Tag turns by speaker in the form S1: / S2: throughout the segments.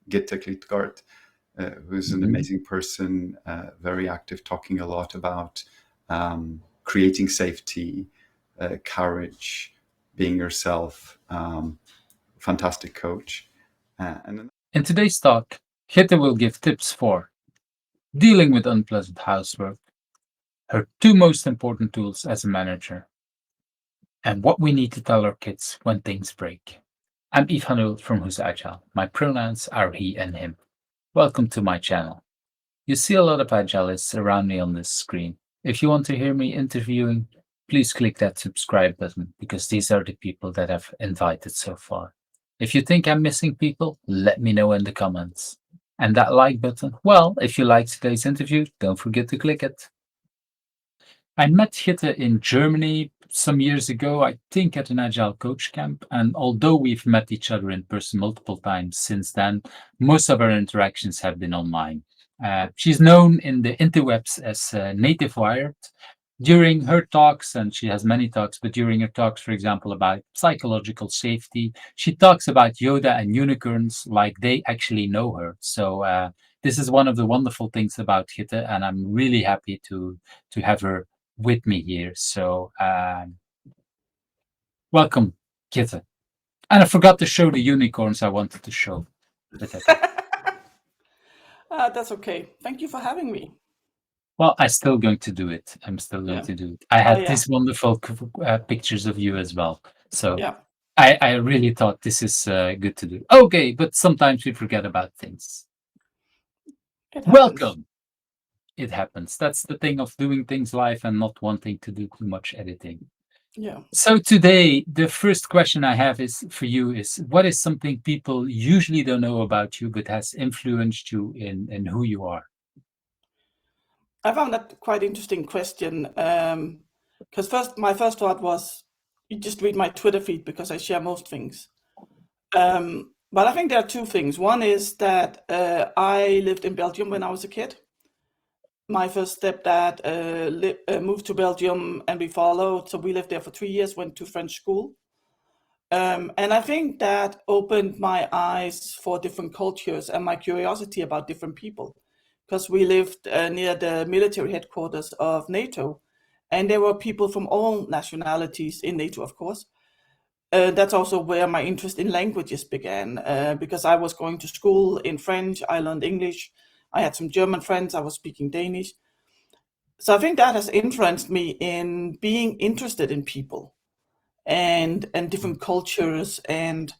S1: Gitte Klitgaard, who's an amazing person, very active, talking a lot about creating safety, courage, being yourself. Fantastic coach.
S2: In today's talk, Gitte will give tips for dealing with unpleasant housework, her two most important tools as a manager, and what we need to tell our kids when things break. I'm Yves Hanul from Who's Agile. My pronouns are he and him. Welcome to my channel. You see a lot of agilists around me on this screen. If you want to hear me interviewing, please click that subscribe button because these are the people that I've invited so far. If you think I'm missing people, let me know in the comments. And that like button, well, if you liked today's interview, don't forget to click it. I met Gitte in Germany some years ago, I think at an Agile coach camp. And although we've met each other in person multiple times since then, most of our interactions have been online. She's known in the interwebs as Native Wired. During her talks, and she has many talks, but during her talks, for example, about psychological safety, she talks about Yoda and unicorns like they actually know her. So this is one of the wonderful things about Gitte, and I'm really happy to have her with me here. So welcome, Gitte. And I forgot to show the unicorns I wanted to show.
S3: That's okay. Thank you for having me.
S2: Well, I'm still going to do it. I'm still going to do it. I had these wonderful pictures of you as well. So I really thought this is good to do. Okay, but sometimes we forget about things. Welcome. It happens. That's the thing of doing things live and not wanting to do too much editing.
S3: Yeah.
S2: So today, the first question I have is for you is, what is something people usually don't know about you but has influenced you in who you are?
S3: I found that quite interesting question. Because my first thought was, you just read my Twitter feed because I share most things. But I think there are two things. One is that I lived in Belgium when I was a kid. My first stepdad moved to Belgium and we followed. So we lived there for 3 years, went to French school. And I think that opened my eyes for different cultures and my curiosity about different people. Because we lived near the military headquarters of NATO. And there were people from all nationalities in NATO, of course. That's also where my interest in languages began, because I was going to school in French, I learned English, I had some German friends, I was speaking Danish. So I think that has influenced me in being interested in people and different cultures and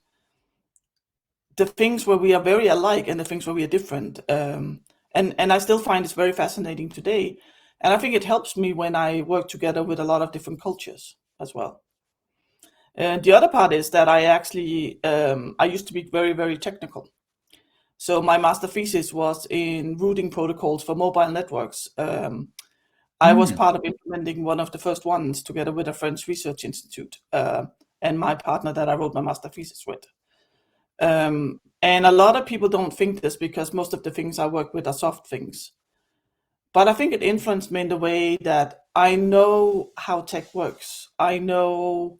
S3: the things where we are very alike and the things where we are different. And I still find it's very fascinating today. And I think it helps me when I work together with a lot of different cultures as well. The other part is that I actually, I used to be very, very technical. So my master thesis was in routing protocols for mobile networks. I was part of implementing one of the first ones together with a French research institute and my partner that I wrote my master thesis with. And a lot of people don't think this because most of the things I work with are soft things. But I think it influenced me in the way that I know how tech works. I know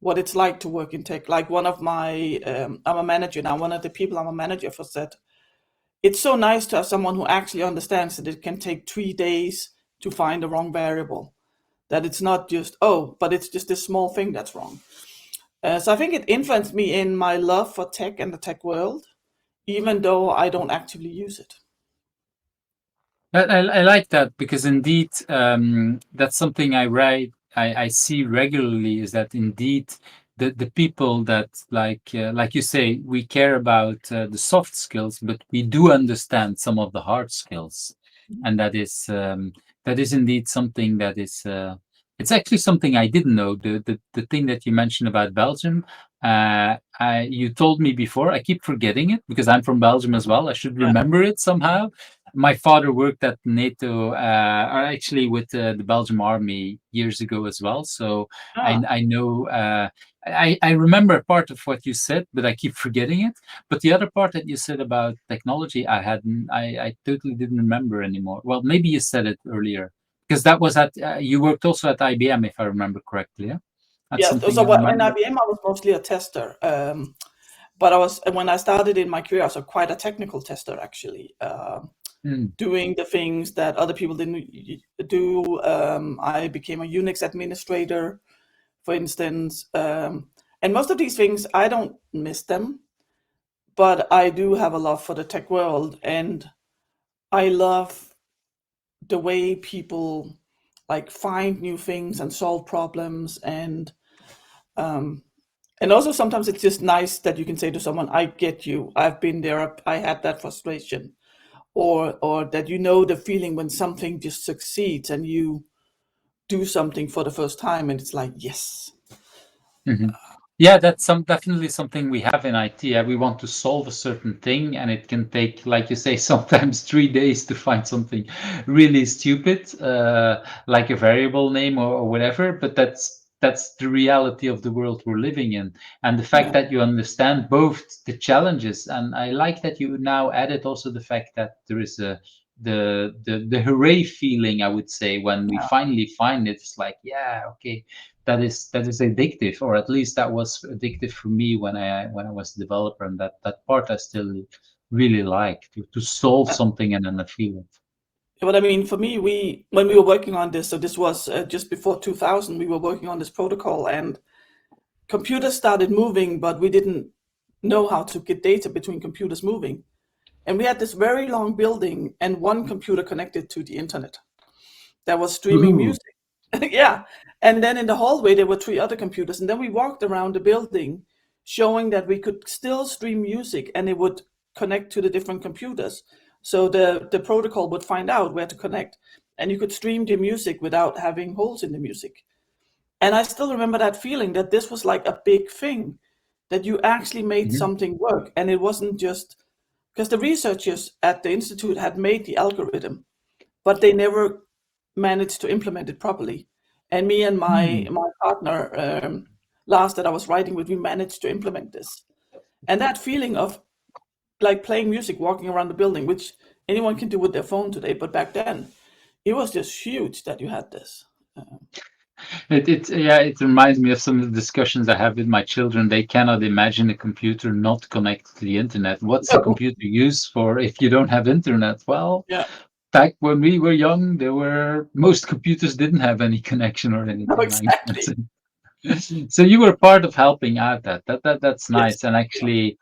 S3: what it's like to work in tech. Like one of my, I'm a manager now, one of the people I'm a manager for said, it's so nice to have someone who actually understands that it can take 3 days to find the wrong variable. That it's not just, but it's just this small thing that's wrong. So I think it influenced me in my love for tech and the tech world, even though I don't actively use it.
S2: I like that because indeed that's something I see regularly is that indeed the people that like you say, we care about the soft skills, but we do understand some of the hard skills, and that is indeed something that is it's actually something I didn't know. The thing that you mentioned about Belgium, you told me before. I keep forgetting it because I'm from Belgium as well. I should remember it somehow. My father worked at NATO, or actually with the Belgian army years ago as well. So I know, I remember part of what you said, but I keep forgetting it. But the other part that you said about technology, I totally didn't remember anymore. Well, maybe you said it earlier because that was at, you worked also at IBM, if I remember correctly. Yeah.
S3: Yes. So in IBM, I was mostly a tester. but when I started in my career, I was quite a technical tester actually, doing the things that other people didn't do. I became a Unix administrator, for instance, and most of these things I don't miss them, but I do have a love for the tech world, and I love the way people like find new things and solve problems, and also sometimes it's just nice that you can say to someone, I get you, I've been there, I had that frustration, or that you know the feeling when something just succeeds and you do something for the first time and it's like, yes.
S2: Yeah, that's definitely something we have in IT. We want to solve a certain thing, and it can take, like you say, sometimes 3 days to find something really stupid, like a variable name or whatever. But that's the reality of the world we're living in, and the fact that you understand both the challenges, and I like that you now added also the fact that there is the hooray feeling, I would say, when we finally find it. It's like, yeah, okay, that is addictive, or at least that was addictive for me when I was a developer, and that part I still really like to solve something and then feel it.
S3: But I mean, for me, when we were working on this, so this was just before 2000, we were working on this protocol, and computers started moving, but we didn't know how to get data between computers moving. And we had this very long building and one computer connected to the internet that was streaming music. Yeah. And then in the hallway, there were 3 other computers. And then we walked around the building showing that we could still stream music and it would connect to the different computers. So the protocol would find out where to connect, and you could stream the music without having holes in the music. And I still remember that feeling that this was like a big thing, that you actually made something work. And it wasn't just because the researchers at the institute had made the algorithm, but they never managed to implement it properly. And me and my partner, Lars, that I was writing with, we managed to implement this. And that feeling of like playing music, walking around the building, which anyone can do with their phone today, but back then it was just huge that you had this.
S2: It reminds me of some of the discussions I have with my children. They cannot imagine a computer not connected to the internet. What's a computer used for if you don't have internet? Well,
S3: Yeah.
S2: back when we were young, most computers didn't have any connection or anything like that. So you were part of helping out that's nice.
S3: Yes.
S2: And actually,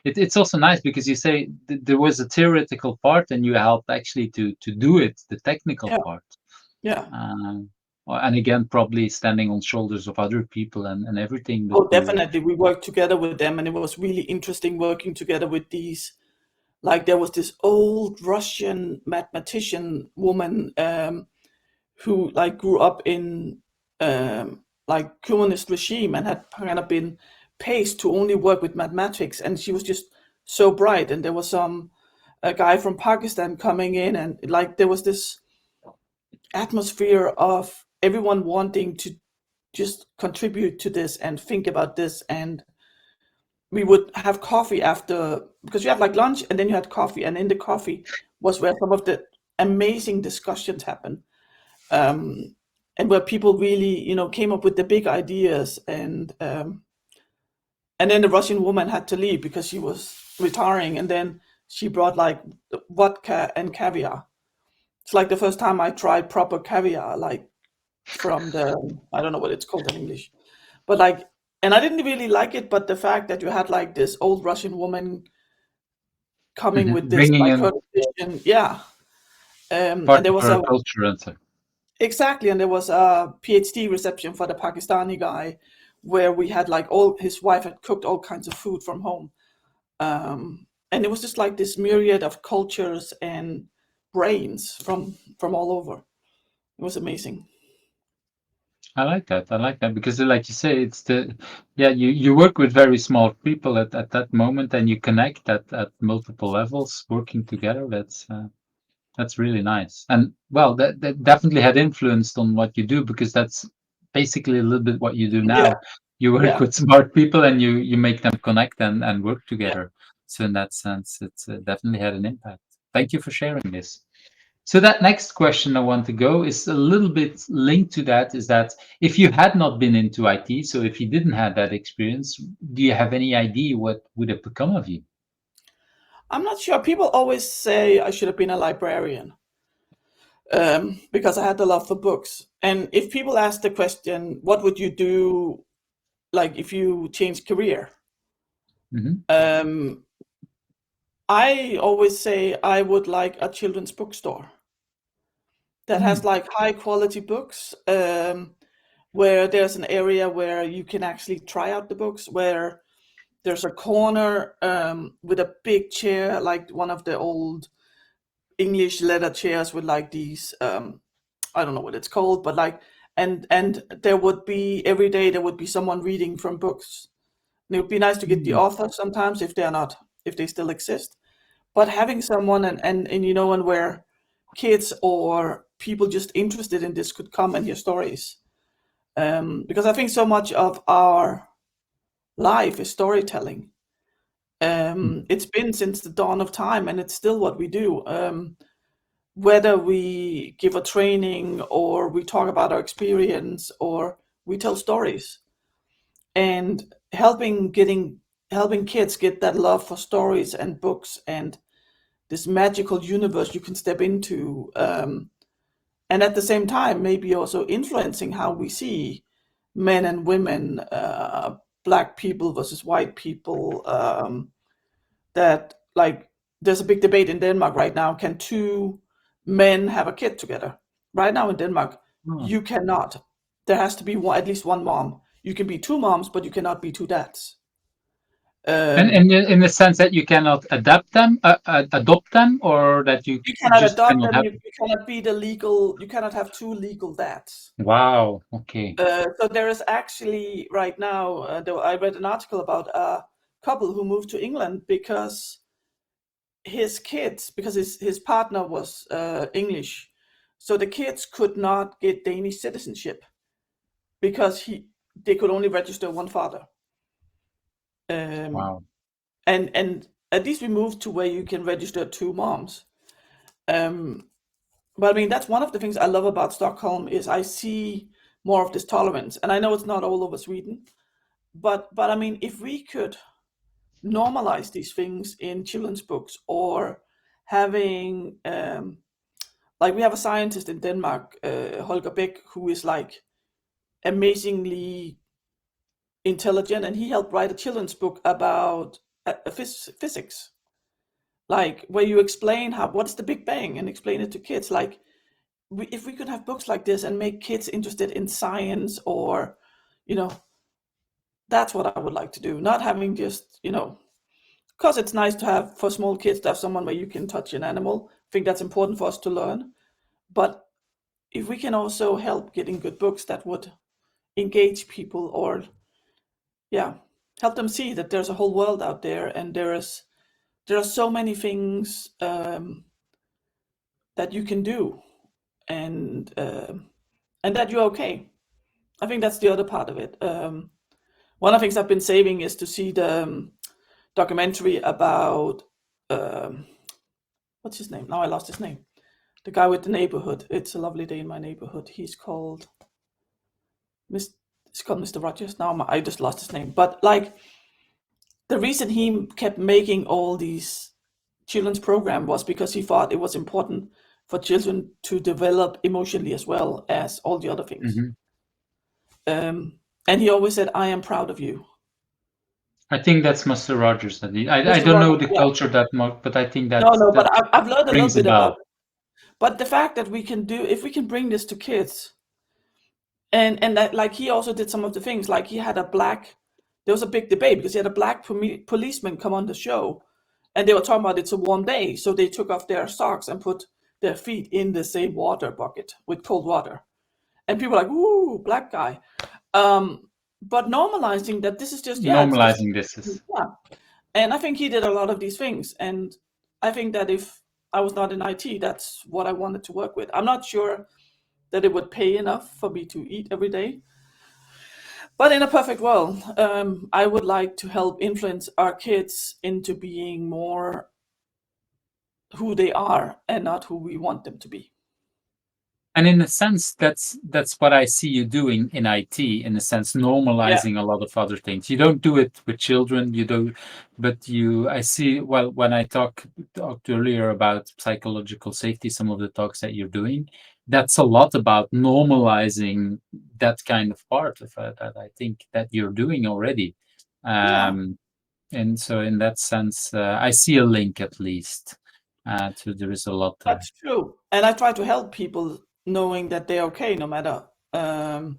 S2: it's also nice because you say there was a theoretical part and you helped actually to do it, the technical
S3: Yeah.
S2: part.
S3: Yeah.
S2: And again, probably standing on shoulders of other people and everything. But
S3: Oh, definitely. We worked together with them, and it was really interesting working together with these. Like there was this old Russian mathematician woman who like grew up in like communist regime and had kind of been paced to only work with mathematics, and she was just so bright. And there was a guy from Pakistan coming in, and like there was this atmosphere of everyone wanting to just contribute to this and think about this. And we would have coffee after, because you had like lunch and then you had coffee, and in the coffee was where some of the amazing discussions happened, and where people really came up with the big ideas. And then the Russian woman had to leave because she was retiring, and then she brought like vodka and caviar. It's like the first time I tried proper caviar, like from the, I don't know what it's called in English, but like, and I didn't really like it, but the fact that you had like this old Russian woman coming with this
S2: bringing
S3: like
S2: in
S3: her tradition, yeah. And
S2: part
S3: there
S2: of
S3: was
S2: our culture and so.
S3: exactly, and there was a PhD reception for the Pakistani guy, where we had like his wife had cooked all kinds of food from home, and it was just like this myriad of cultures and brains from all over. It was amazing.
S2: I like that because, like you say, you work with very small people at that moment, and you connect at multiple levels, working together. That's really nice. And well, that definitely had influenced on what you do, because that's basically a little bit what you do
S3: Yeah,
S2: now. You work
S3: yeah,
S2: with smart people and you make them connect and work
S3: yeah.
S2: together. So in that sense, it's definitely had an impact. Thank you for sharing this. So that next question I want to go is a little bit linked to that, is that if you had not been into IT, so if you didn't have that experience, do you have any idea what would have become of you?
S3: I'm not sure. People always say I should have been a librarian because I had the love for books. And if people ask the question, what would you do, like if you change career?
S2: Mm-hmm.
S3: I always say I would like a children's bookstore that has like high quality books, where there's an area where you can actually try out the books, where there's a corner with a big chair, like one of the old English leather chairs with like these, I don't know what it's called, but like, and there would be every day there would be someone reading from books. And it would be nice to get the author sometimes if they still exist. But having someone and you know, and where kids or people just interested in this could come and hear stories. Because I think so much of our life is storytelling. It's been since the dawn of time, and it's still what we do. Whether we give a training or we talk about our experience or we tell stories, and helping kids get that love for stories and books and this magical universe you can step into, and at the same time maybe also influencing how we see men and women, black people versus white people, that like there's a big debate in Denmark right now. Can two men have a kid together? Right now in Denmark, you cannot. There has to be at least one mom. You can be two moms, but you cannot be two dads.
S2: And in the sense that you cannot adopt them, or that you
S3: cannot
S2: just
S3: adopt
S2: cannot
S3: them.
S2: have.
S3: You cannot be the legal. You cannot have two legal dads.
S2: Wow. Okay.
S3: So there is actually right now. I read an article about a couple who moved to England because his kids, because his partner was English, so the kids could not get Danish citizenship because they could only register one father.
S2: Wow.
S3: And at least we moved to where you can register two moms. But I mean, that's one of the things I love about Stockholm is I see more of this tolerance, and I know it's not all over Sweden, but I mean, if we could normalize these things in children's books, or having like we have a scientist in Denmark, Holger Beck, who is like amazingly intelligent, and he helped write a children's book about physics, like where you explain what's the Big Bang and explain it to kids. Like if we could have books like this and make kids interested in science, or that's what I would like to do. Not having just because it's nice to have, for small kids, to have someone where you can touch an animal. I think that's important for us to learn. But if we can also help getting good books that would engage people, or help them see that there's a whole world out there, and there are so many things that you can do, and that you're okay. I think that's the other part of it. One of the things I've been saving is to see the documentary about what's his name? Now I lost his name. The guy with the neighborhood. It's a lovely day in my neighborhood. He's called Mr. Rogers. Now I just lost his name. But like the reason he kept making all these children's program was because he thought it was important for children to develop emotionally as well as all the other things. And he always said, "I am proud of you."
S2: I think that's Mr. Rogers. I
S3: Mr.
S2: don't know
S3: Rogers,
S2: the
S3: yeah.
S2: culture that much, but I think that
S3: No, but
S2: that
S3: I've learned a little
S2: rings a
S3: bit about
S2: bell.
S3: it. But the fact that if we can bring this to kids, and that, like he also did some of the things, like there was a big debate because he had a black policeman come on the show, and they were talking about it's a warm day, so they took off their socks and put their feet in the same water bucket with cold water, and people were like, "Ooh, black guy." But normalizing that this is just
S2: Normalizing this is.
S3: yeah. And I think he did a lot of these things, and I think that if I was not in IT, that's what I wanted to work with. I'm not sure that it would pay enough for me to eat every day, but in a perfect world, I would like to help influence our kids into being more who they are and not who we want them to be.
S2: And in a sense, that's what I see you doing in IT. In a sense, normalizing a lot of other things. You don't do it with children. You don't, but I see. Well, when I talked earlier about psychological safety, some of the talks that you're doing, that's a lot about normalizing that kind of part of that. I think that you're doing already. And so, in that sense, I see a link at least. So there is a lot.
S3: That's true, and I try to help people knowing that they're okay no matter no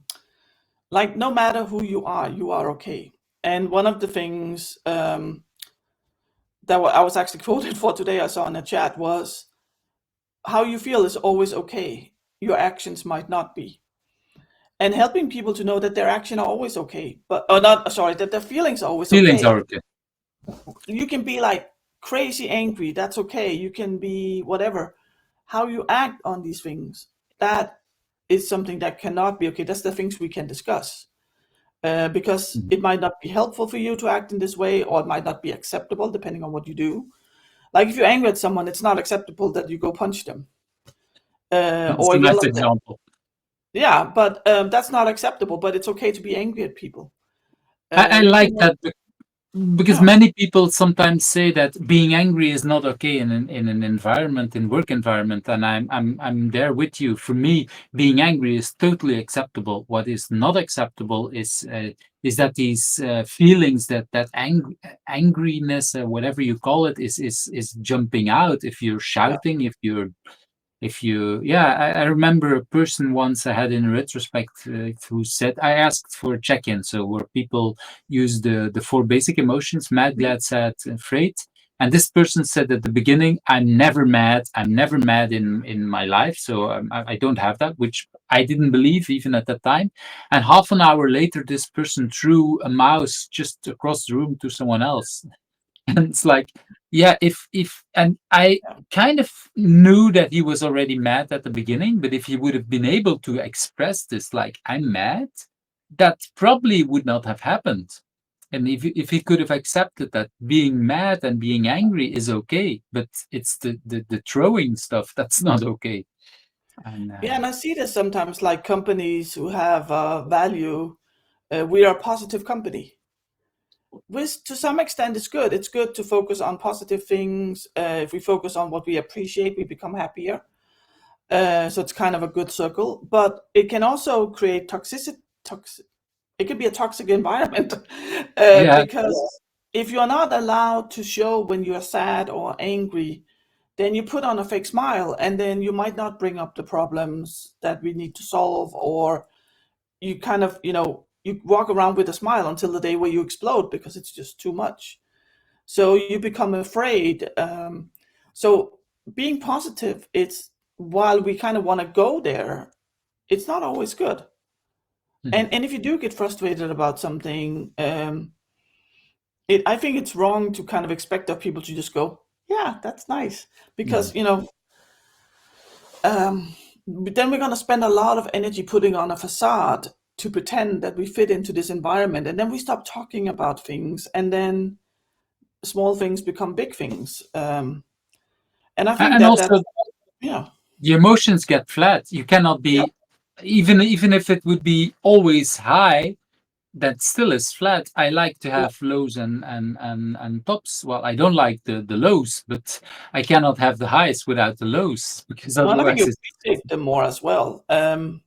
S3: matter who you are okay. And one of the things that I was actually quoted for today, I saw in a chat, was how you feel is always okay. Your actions might not be. And helping people to know that their actions are always okay, that their feelings are always okay.
S2: Feelings are okay.
S3: You can be like crazy angry, that's okay. You can be whatever. How you act on these things, that is something that cannot be okay. That's the things we can discuss. Because it might not be helpful for you to act in this way, or it might not be acceptable depending on what you do. Like if you're angry at someone, it's not acceptable that you go punch them. Or
S2: a
S3: yell
S2: nice
S3: at them.
S2: example.
S3: Yeah, but that's not acceptable, but it's okay to be angry at people.
S2: I like that because many people sometimes say that being angry is not okay in an environment, in work environment, and I'm there with you. For me, being angry is totally acceptable. What is not acceptable is that these feelings, that angriness, whatever you call it, is jumping out. If you're shouting, if you I remember a person once I had in retrospect who said, I asked for a check-in, so where people use the 4 basic emotions: mad, glad, sad, and afraid. And this person said at the beginning, I'm never mad in my life, so I don't have that, which I didn't believe even at that time. And half an hour later, this person threw a mouse just across the room to someone else. And it's like, and I kind of knew that he was already mad at the beginning, but if he would have been able to express this, like, I'm mad, that probably would not have happened. And if he could have accepted that being mad and being angry is okay, but it's the throwing stuff that's not okay. And
S3: I see this sometimes, like companies who have value. We are a positive company, which to some extent is good. It's good to focus on positive things. If we focus on what we appreciate, we become happier. So it's kind of a good circle, but it can also create toxicity. It could be a toxic environment because if you're not allowed to show when you're sad or angry, then you put on a fake smile, and then you might not bring up the problems that we need to solve, or you kind of, you walk around with a smile until the day where you explode because it's just too much. So you become afraid. So being positive, it's, while we kind of want to go there, it's not always good. And if you do get frustrated about something, I think it's wrong to kind of expect of people to just go, yeah, that's nice, because then we're going to spend a lot of energy putting on a facade to pretend that we fit into this environment, and then we stop talking about things, and then small things become big things. And I think
S2: and also,
S3: the
S2: emotions get flat. You cannot be, even if it would be always high, that still is flat. I like to have lows and tops. Well, I don't like the lows, but I cannot have the highs without the lows, because
S3: I think
S2: otherwise
S3: you appreciate them more as well. And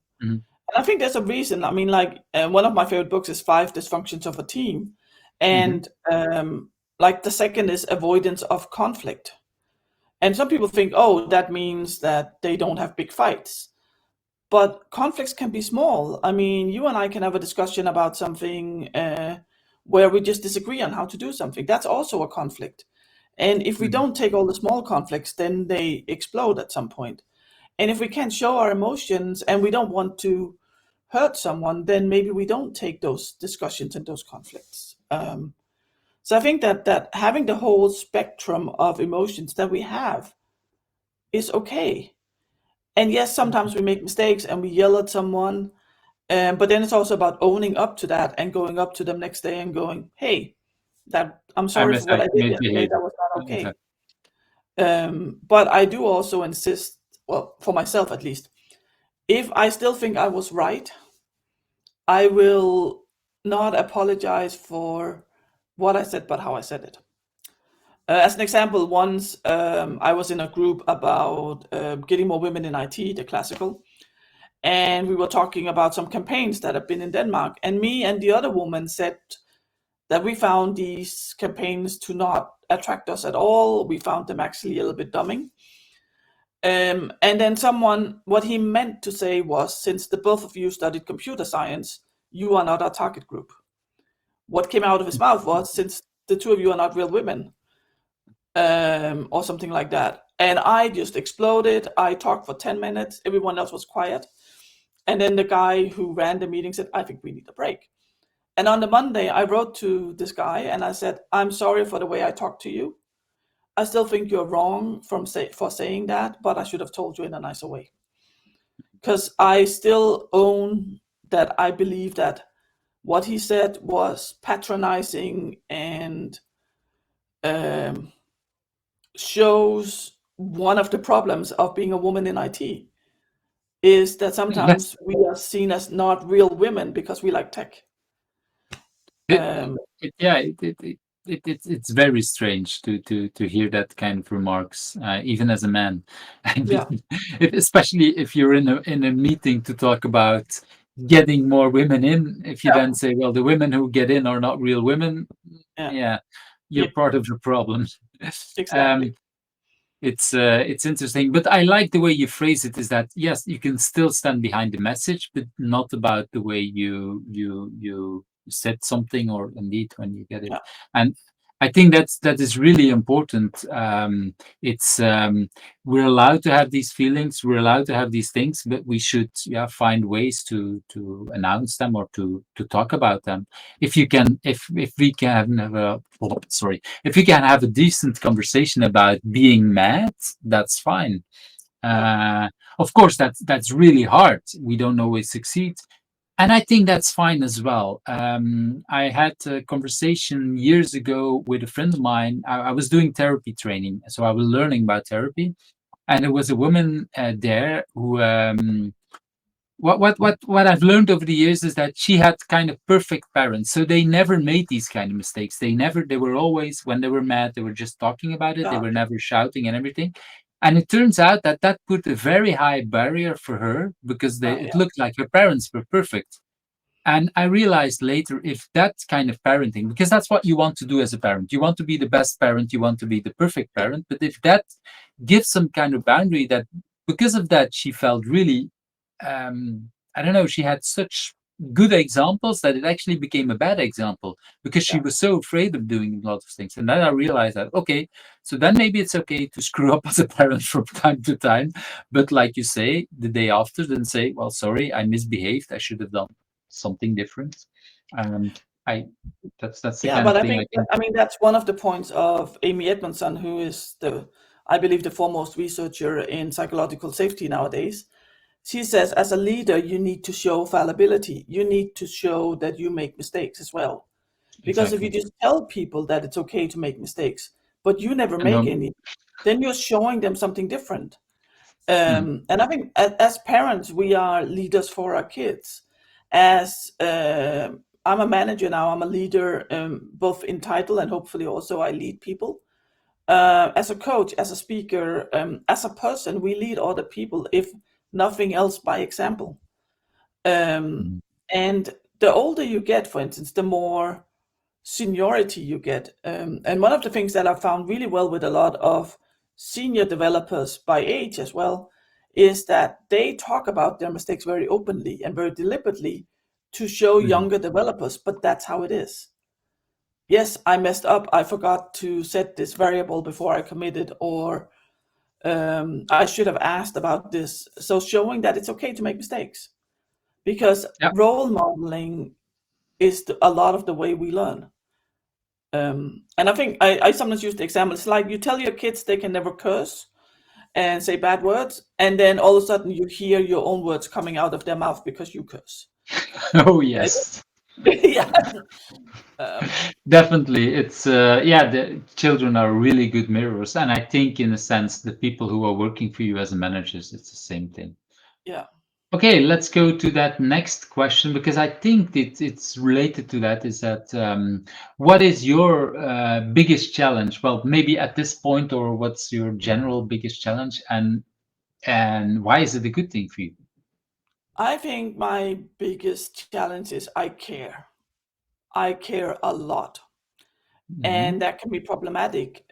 S3: I think there's a reason. I mean, like one of my favorite books is 5 Dysfunctions of a Team, and like the second is avoidance of conflict. And some people think, oh, that means that they don't have big fights. But conflicts can be small. I mean, you and I can have a discussion about something where we just disagree on how to do something. That's also a conflict. And if we don't take all the small conflicts, then they explode at some point. And if we can't show our emotions and we don't want to hurt someone, then maybe we don't take those discussions and those conflicts. So I think that having the whole spectrum of emotions that we have is okay. And yes, sometimes we make mistakes and we yell at someone, but then it's also about owning up to that and going up to them next day and going, hey, I'm sorry for what I did yesterday. That was not okay. But I do also insist, well, for myself at least, if I still think I was right, I will not apologize for what I said, but how I said it. As an example, once I was in a group about getting more women in IT, the classical, and we were talking about some campaigns that have been in Denmark. And me and the other woman said that we found these campaigns to not attract us at all. We found them actually a little bit dumbing. And then what he meant to say was, since the both of you studied computer science, you are not our target group. What came out of his mouth was, since the two of you are not real women, or something like that. And I just exploded. I talked for 10 minutes. Everyone else was quiet. And then the guy who ran the meeting said, I think we need a break. And on the Monday, I wrote to this guy and I said, I'm sorry for the way I talked to you. I still think you're wrong for saying that, but I should have told you in a nicer way. Because I still own that I believe that what he said was patronizing and shows one of the problems of being a woman in IT is that sometimes we are seen as not real women because we like tech.
S2: It's very strange to hear that kind of remarks, even as a man.
S3: Yeah.
S2: Especially if you're in a meeting to talk about getting more women in. If you then say, well, the women who get in are not real women, you're part of the problem.
S3: Exactly.
S2: It's interesting, but I like the way you phrase it. Is that yes, you can still stand behind the message, but not about the way you said something, or indeed when you get it. And I think that is really important. It's we're allowed to have these feelings, we're allowed to have these things, but we should find ways to announce them or to talk about them. If we can have if we can have a decent conversation about being mad, that's fine. Of course, that's really hard. We don't always succeed. And I think that's fine as well. I had a conversation years ago with a friend of mine. I was doing therapy training, so I was learning about therapy. And there was a woman there who, what I've learned over the years is that she had kind of perfect parents. So they never made these kind of mistakes. They were always, when they were mad, they were just talking about it. They were never shouting and everything. And it turns out that put a very high barrier for her because it looked like her parents were perfect. And I realized later, if that kind of parenting, because that's what you want to do as a parent, you want to be the best parent, you want to be the perfect parent. But if that gives some kind of boundary, that because of that, she felt really, I don't know, she had such good examples that it actually became a bad example because she was so afraid of doing a lot of things. And then I realized that, okay, so then maybe it's okay to screw up as a parent from time to time. But like you say, the day after, then say, well, sorry, I misbehaved. I should have done something different. That's the kind of thing.
S3: I mean, that's one of the points of Amy Edmondson, who is I believe the foremost researcher in psychological safety nowadays. She says, as a leader, you need to show fallibility. You need to show that you make mistakes as well. Because if you just tell people that it's okay to make mistakes, but you never make any, then you're showing them something different. And I think as parents, we are leaders for our kids. As I'm a manager now, I'm a leader, both in title and hopefully also I lead people. As a coach, as a speaker, as a person, we lead other people, if nothing else, by example. And the older you get, for instance, the more seniority you get. And one of the things that I found really well with a lot of senior developers by age as well is that they talk about their mistakes very openly and very deliberately to show younger developers, but that's how it is. Yes, I messed up. I forgot to set this variable before I committed, or I should have asked about this. So showing that it's okay to make mistakes, because role modeling is a lot of the way we learn. And I think I sometimes use the example. It's like you tell your kids they can never curse and say bad words, and then all of a sudden you hear your own words coming out of their mouth because you curse.
S2: Oh yes.
S3: Yeah.
S2: Definitely, it's the children are really good mirrors, and I think in a sense the people who are working for you as a managers, it's the same thing.
S3: Yeah.
S2: Okay, let's go to that next question because I think it's related to that. Is that what is your biggest challenge? Well, maybe at this point, or what's your general biggest challenge, and why is it a good thing for you?
S3: I think my biggest challenge is I care. I care a lot,
S2: Hmm.
S3: and that can be problematic.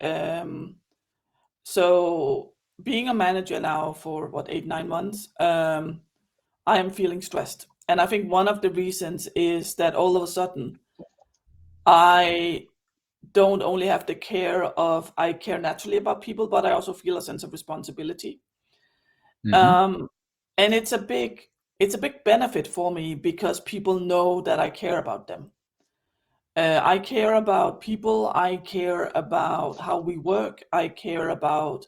S3: So being a manager now for what 8 9 months, I am feeling stressed, and I think one of the reasons is that all of a sudden I don't only have the care of I care naturally about people, but I also feel a sense of responsibility.
S2: Hmm.
S3: Um, and it's a big benefit for me because people know that I care about them. I care about people. I care about how we work. I care about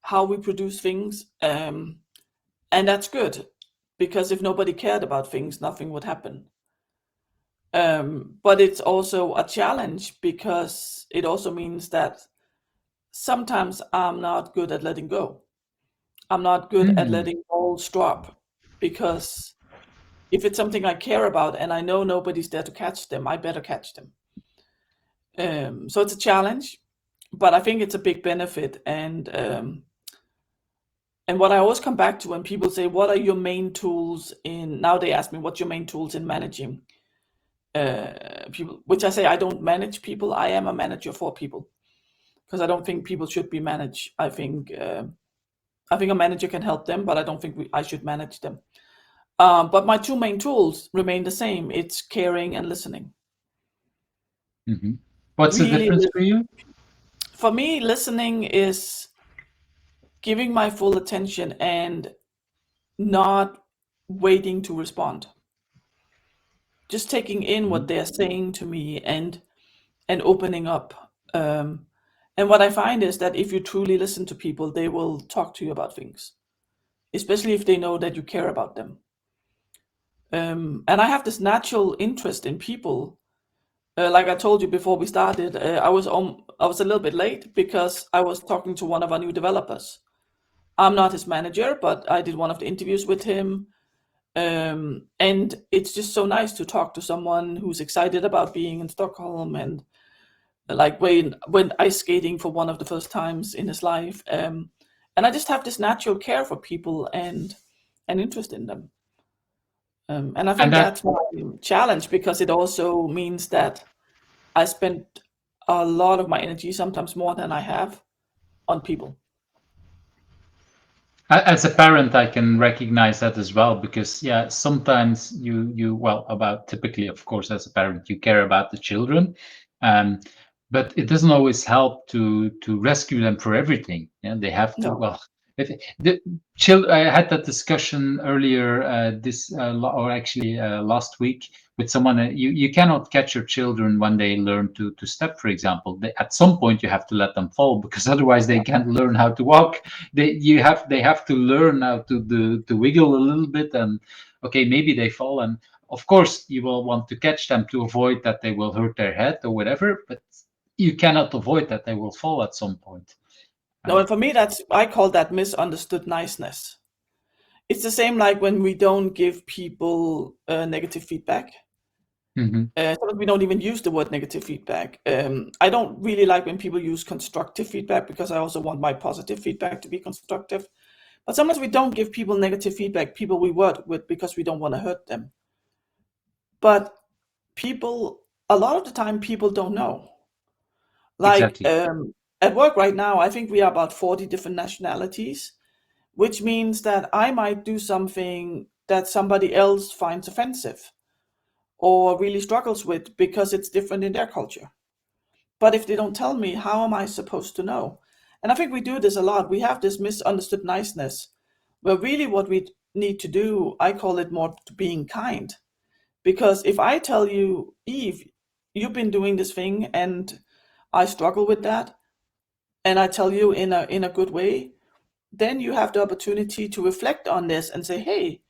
S3: how we produce things. And that's good because if nobody cared about things, nothing would happen. But it's also a challenge because it also means that sometimes I'm not good at letting go. I'm not good at
S2: Mm.
S3: letting balls drop because if it's something I care about and I know nobody's there to catch them, I better catch them. So it's a challenge, but I think it's a big benefit. And what I always come back to when people say, "What are your main tools in?" Now they ask me, "What's your main tools in managing people?" Which I say, I don't manage people. I am a manager for people because I don't think people should be managed. I think a manager can help them, but I don't think I should manage them. But my two main tools remain the same. It's caring and listening.
S2: Hmm. What's the
S3: Really,
S2: difference for you?
S3: for me, listening is giving my full attention and not waiting to respond. Just taking in what
S2: Mhm.
S3: they're saying to me and opening up. And what I find is that if you truly listen to people, they will talk to you about things, especially if they know that you care about them. And I have this natural interest in people. Like I told you before we started, I was a little bit late because I was talking to one of our new developers. I'm not his manager, but I did one of the interviews with him. And it's just so nice to talk to someone who's excited about being in Stockholm and like went ice skating for one of the first times in his life. And I just have this natural care for people and interest in them. And I
S2: And
S3: think
S2: that
S3: that's my challenge because it also means that I spend a lot of my energy, sometimes more than I have, on people.
S2: As a parent, I can recognize that as well because yeah, sometimes well, about typically, of course, as a parent, you care about the children, um, but it doesn't always help to rescue them for everything. Yeah, they have to.
S3: No,
S2: Well, if the child, I had that discussion earlier or actually last week with someone. You cannot catch your children when they learn to step, for example. At some point, you have to let them fall because otherwise they can't learn how to walk. They have to learn how to wiggle a little bit, and okay, maybe they fall, and of course you will want to catch them to avoid that they will hurt their head or whatever, but you cannot avoid that they will fall at some point.
S3: no,
S2: um,
S3: and for me, I call that misunderstood niceness. It's the same like when we don't give people negative feedback.
S2: mhm.
S3: Sometimes we don't even use the word negative feedback. I don't really like when people use constructive feedback because I also want my positive feedback to be constructive. But sometimes we don't give people negative feedback, people we work with, because we don't want to hurt them. But people, a lot of the time, people don't know. Like
S2: Exactly.
S3: at work right now, I think we are about 40 different nationalities, which means that I might do something that somebody else finds offensive or really struggles with because it's different in their culture. But if they don't tell me, how am I supposed to know? And I think we do this a lot. We have this misunderstood niceness where really what we need to do, I call it more to being kind. Because if I tell you, Eve, you've been doing this thing and I struggle with that, and I tell you in a good way, then you have the opportunity to reflect on this and say, hey,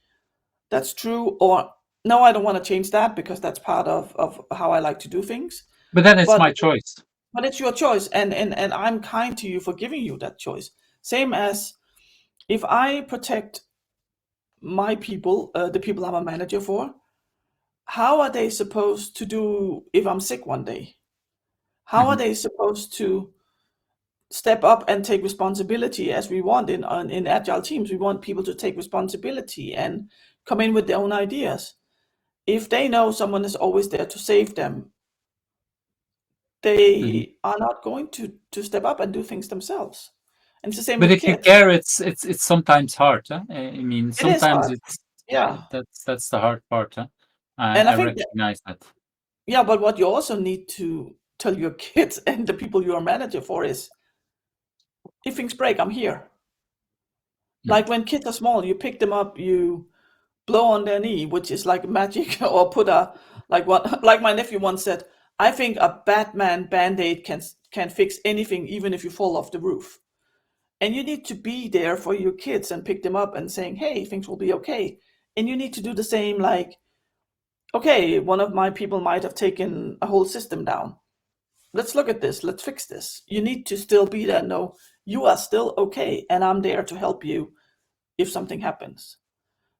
S3: that's true, or no, I don't want to change that because that's part of how I like to do things.
S2: But then it's
S3: But
S2: my choice.
S3: But it's your choice, and I'm kind to you for giving you that choice. Same as if I protect my people, the people I'm a manager for, how are they supposed to do if I'm sick one day? How are
S2: Mhm.
S3: they supposed to step up and take responsibility as we want in agile teams? We want people to take responsibility and come in with their own ideas. If they know someone is always there to save them,
S2: Mhm.
S3: they are not going to step up and do things themselves. And it's the same
S2: But
S3: with
S2: if you
S3: kids.
S2: care, it's sometimes hard. Huh? I mean,
S3: It is
S2: sometimes
S3: hard.
S2: it's
S3: Yeah.
S2: that's the hard part. Huh?
S3: And I
S2: I
S3: think that,
S2: recognize that.
S3: yeah, but what you also need to tell your kids and the people you are manager for is, if things break, I'm here.
S2: Mm.
S3: Like when kids are small, you pick them up, you blow on their knee, which is like magic, or put a, like what, like my nephew once said, I think a Batman Band-Aid can fix anything, even if you fall off the roof. And you need to be there for your kids and pick them up and saying, hey, things will be okay. And you need to do the same, like, okay, one of my people might have taken a whole system down. Let's look at this. Let's fix this. You need to still be there. No, you are still okay. And I'm there to help you if something happens.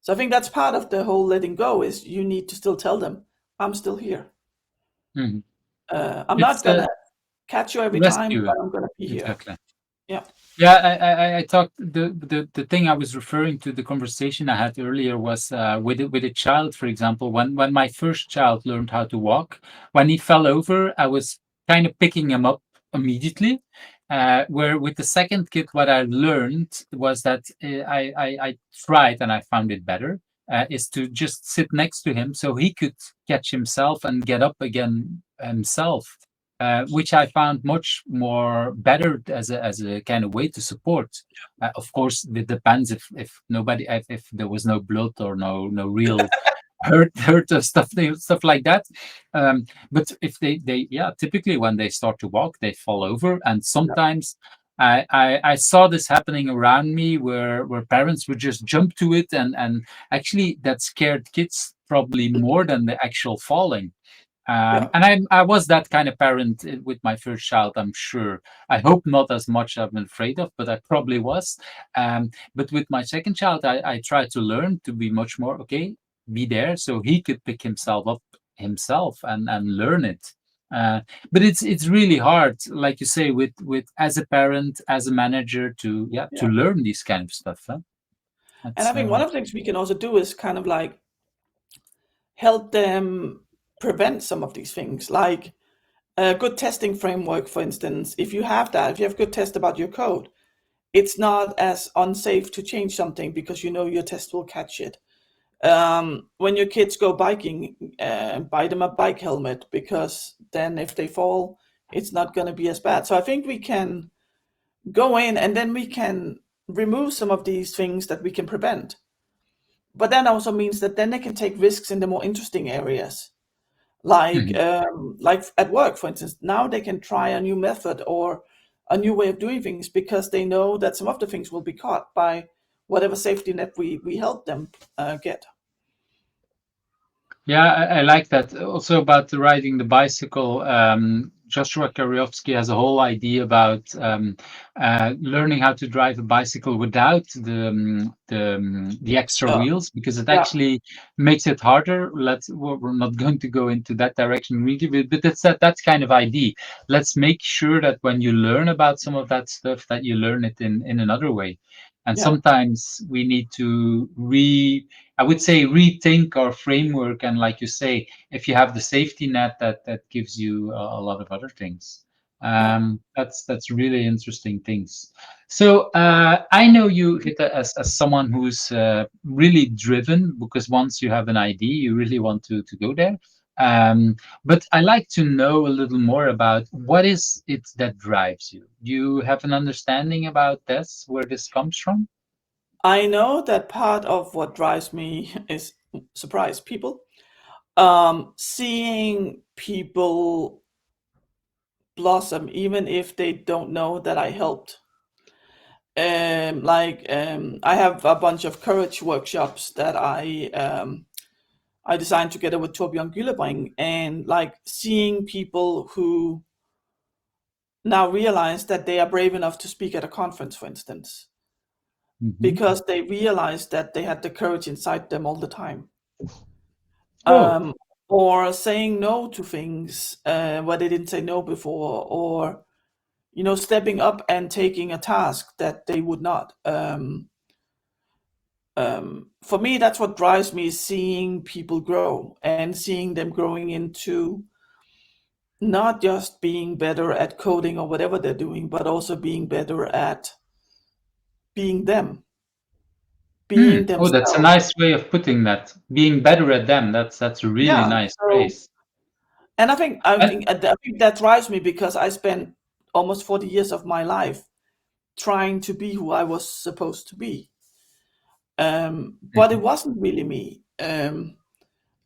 S3: So I think that's part of the whole letting go is you need to still tell them, I'm still here.
S2: Mhm.
S3: I'm
S2: It's
S3: not going to catch you every time,
S2: rescue.
S3: but I'm going to be here.
S2: Exactly.
S3: Yeah.
S2: Yeah, I talked the thing I was referring to, the conversation I had earlier was with a child, for example, when my first child learned how to walk, when he fell over, I was kind of picking him up immediately. Where with the second kid, what I learned was that I tried and I found it better, is to just sit next to him so he could catch himself and get up again himself, which I found much more better as a kind of way to support. Of course, it depends if nobody if there was no blood or no real hurt or stuff like that. But if they yeah, typically when they start to walk, they fall over, and
S3: Yeah.
S2: sometimes. I saw this happening around me where parents would just jump to it, and actually that scared kids probably more than the actual falling.
S3: Yeah.
S2: And I was that kind of parent with my first child, I'm sure. I hope not as much I've been afraid of, but I probably was. But with my second child, I tried to learn to be much more, okay, be there so he could pick himself up himself and learn it. But it's really hard, like you say, with as a parent, as a manager, to to
S3: Yeah.
S2: learn these kind of stuff. Huh?
S3: And I
S2: That's
S3: think one of the things we can also do is kind of like help them prevent some of these things, like a good testing framework, for instance. If you have that, if you have good test about your code, it's not as unsafe to change something because you know your test will catch it. When your kids go biking, buy them a bike helmet, because then if they fall, it's not going to be as bad. So I think we can go in and then we can remove some of these things that we can prevent. But that also means that then they can take risks in the more interesting areas,
S2: Mhm.
S3: like at work, for instance. Now they can try a new method or a new way of doing things because they know that some of the things will be caught by whatever safety net we help them get.
S2: Yeah, I like that. Also about the riding the bicycle, Joshua Karyovsky has a whole idea about learning how to drive a bicycle without the extra
S3: Uh,
S2: wheels, because it
S3: yeah,
S2: actually makes it harder. We're not going to go into that direction really, but it's that kind of idea. Let's make sure that when you learn about some of that stuff, that you learn it in another way. And
S3: yeah,
S2: sometimes we need to I would say rethink our framework, and like you say, if you have the safety net, that gives you a lot of other things.
S3: yeah,
S2: That's really interesting things. So I know you, Gitte, as someone who's really driven, because once you have an idea, you really want to go there. But I like to know a little more about what is it that drives you. Do you have an understanding about this, where this comes from?
S3: I know that part of what drives me is, surprise, people. Seeing people blossom even if they don't know that I helped. I have a bunch of courage workshops that I designed together with Torbjørn Gyllebring, and like seeing people who now realize that they are brave enough to speak at a conference, for instance, because they realized that they had the courage inside them all the time. Or saying no to things where they didn't say no before, or stepping up and taking a task that they would not. For me, that's what drives me, seeing people grow and seeing them growing into not just being better at coding or whatever they're doing, but also being better at being them, being themselves.
S2: That's a nice way of putting that. Being better at them. That's a really nice phrase.
S3: And I think that drives me, because I spent almost 40 years of my life trying to be who I was supposed to be. But it wasn't really me. And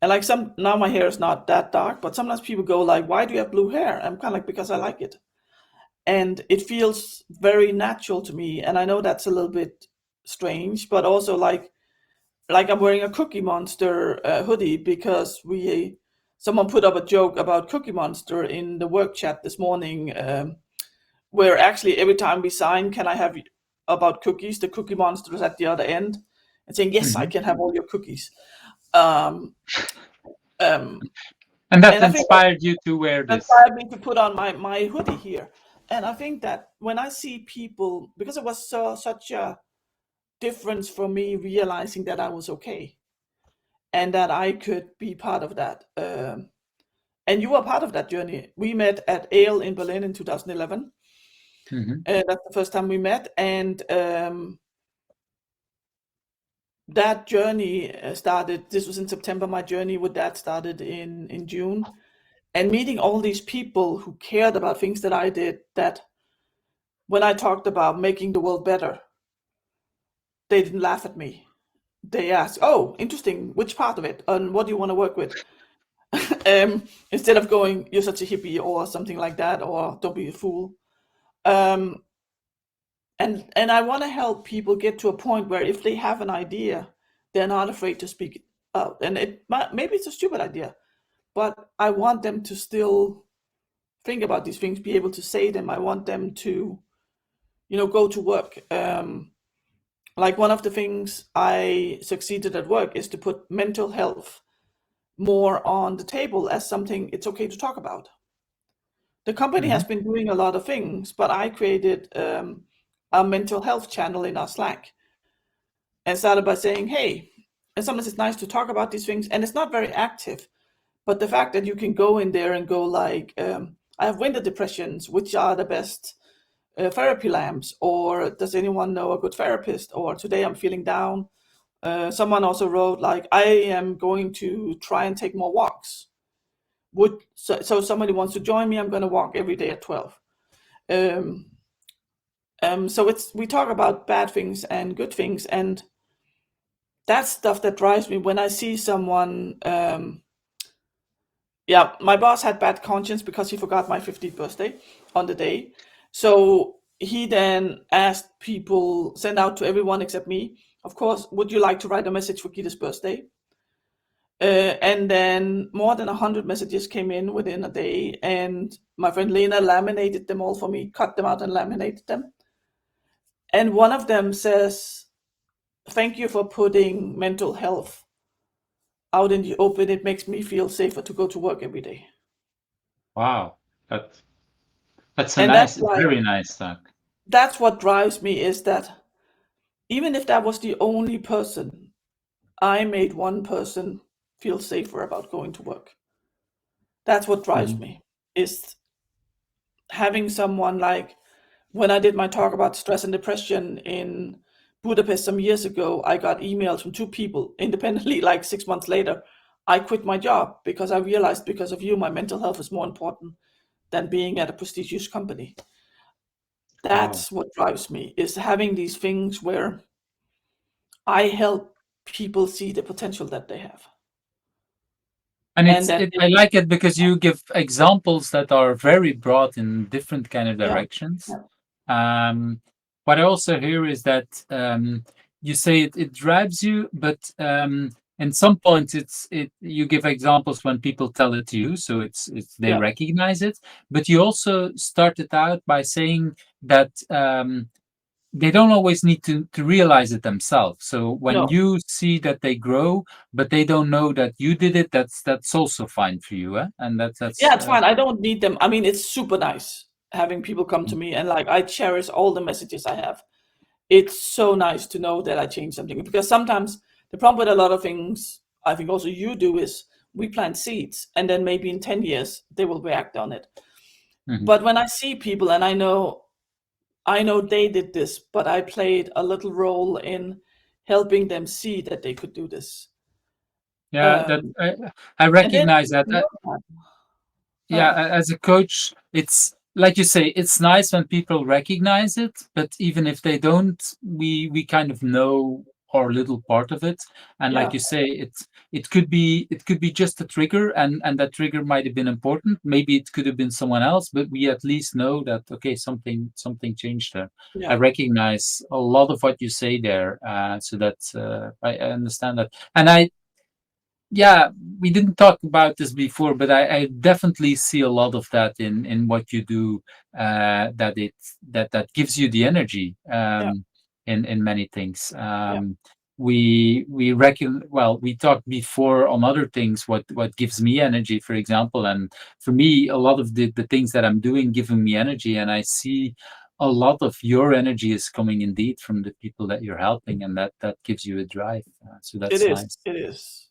S3: like now my hair is not that dark, but sometimes people go like, why do you have blue hair? I'm kind of like, because I like it. And it feels very natural to me. And I know that's a little bit strange, but also like I'm wearing a Cookie Monster hoodie because someone put up a joke about Cookie Monster in the work chat this morning, where actually every time we sign, can I have about cookies, the Cookie Monster is at the other end and saying, yes, I can have all your cookies.
S2: And that inspired you to wear this.
S3: Inspired me to put on my hoodie here. And I think that when I see people, because it was such a difference for me realizing that I was okay and that I could be part of that. And you were part of that journey. We met at ALE in Berlin in 2011. That's the first time we met. And that journey started, this was in September, my journey with that started in June. And meeting all these people who cared about things that I did, that when I talked about making the world better, they didn't laugh at me. They asked, oh, interesting, which part of it? And what do you want to work with? Instead of going, you're such a hippie or something like that, or don't be a fool. And I want to help people get to a point where if they have an idea, they're not afraid to speak out. And maybe it's a stupid idea, but I want them to still think about these things, be able to say them. I want them to, go to work. Like one of the things I succeeded at work is to put mental health more on the table as something it's okay to talk about. The company has been doing a lot of things, but I created a mental health channel in our Slack and started by saying, hey, and sometimes it's nice to talk about these things, and it's not very active, but the fact that you can go in there and go like, I have winter depressions, which are the best therapy lamps, or does anyone know a good therapist, or today I'm feeling down. Someone also wrote like, I am going to try and take more walks. So somebody wants to join me, I'm going to walk every day at 12. So we talk about bad things and good things, and that's stuff that drives me. When I see someone, my boss had bad conscience because he forgot my 50th birthday on the day. So he then asked people, send out to everyone except me, of course, would you like to write a message for Gitte's birthday? And then more than 100 messages came in within a day, and my friend Lena laminated them all for me, cut them out and laminated them. And one of them says, thank you for putting mental health out in the open. It makes me feel safer to go to work every day.
S2: Wow, that's very nice talk.
S3: That's what drives me, is that even if that was the only person, I made one person feel safer about going to work. That's what drives me, is having someone, like when I did my talk about stress and depression in Budapest some years ago, I got emails from 2 people independently, like 6 months later, I quit my job because I realized, because of you, my mental health is more important than being at a prestigious company. That's what drives me, is having these things where I help people see the potential that they have.
S2: And I like it because you give examples that are very broad in different kind of directions. What I also hear is that you say it drives you, but in some points you give examples when people tell it to you, so it's they
S3: Yeah.
S2: recognize it. But you also started out by saying that they don't always need to realize it themselves. So when
S3: No.
S2: you see that they grow, but they don't know that you did it, that's also fine for you, eh? And that's
S3: Yeah, it's fine. I don't need them. I mean, it's super nice having people come to me, and like I cherish all the messages I have. It's so nice to know that I changed something, because sometimes the problem with a lot of things, I think also you do, is we plant seeds and then maybe in 10 years they will react on it.
S2: Mhm.
S3: But when I see people and I know they did this, but I played a little role in helping them see that they could do this.
S2: Yeah, that
S3: Um,
S2: I
S3: and then
S2: recognize that.
S3: you know that.
S2: Yeah,
S3: Uh,
S2: as a coach, it's like you say, it's nice when people recognize it, but even if they don't, we kind of know our little part of it. And like
S3: yeah,
S2: you say, it could be just a trigger, and that trigger might have been important. Maybe it could have been someone else, but we at least know that okay, something changed there. I
S3: yeah,
S2: recognize a lot of what you say there, so that I understand that. And yeah, we didn't talk about this before, but I definitely see a lot of that in what you do. That gives you the energy
S3: yeah,
S2: in many things.
S3: yeah.
S2: We reckon well. We talked before on other things. What gives me energy, for example, and for me, a lot of the things that I'm doing giving me energy, and I see a lot of your energy is coming indeed from the people that you're helping, and that gives you a drive. So
S3: It
S2: that's
S3: is.
S2: nice.
S3: It is.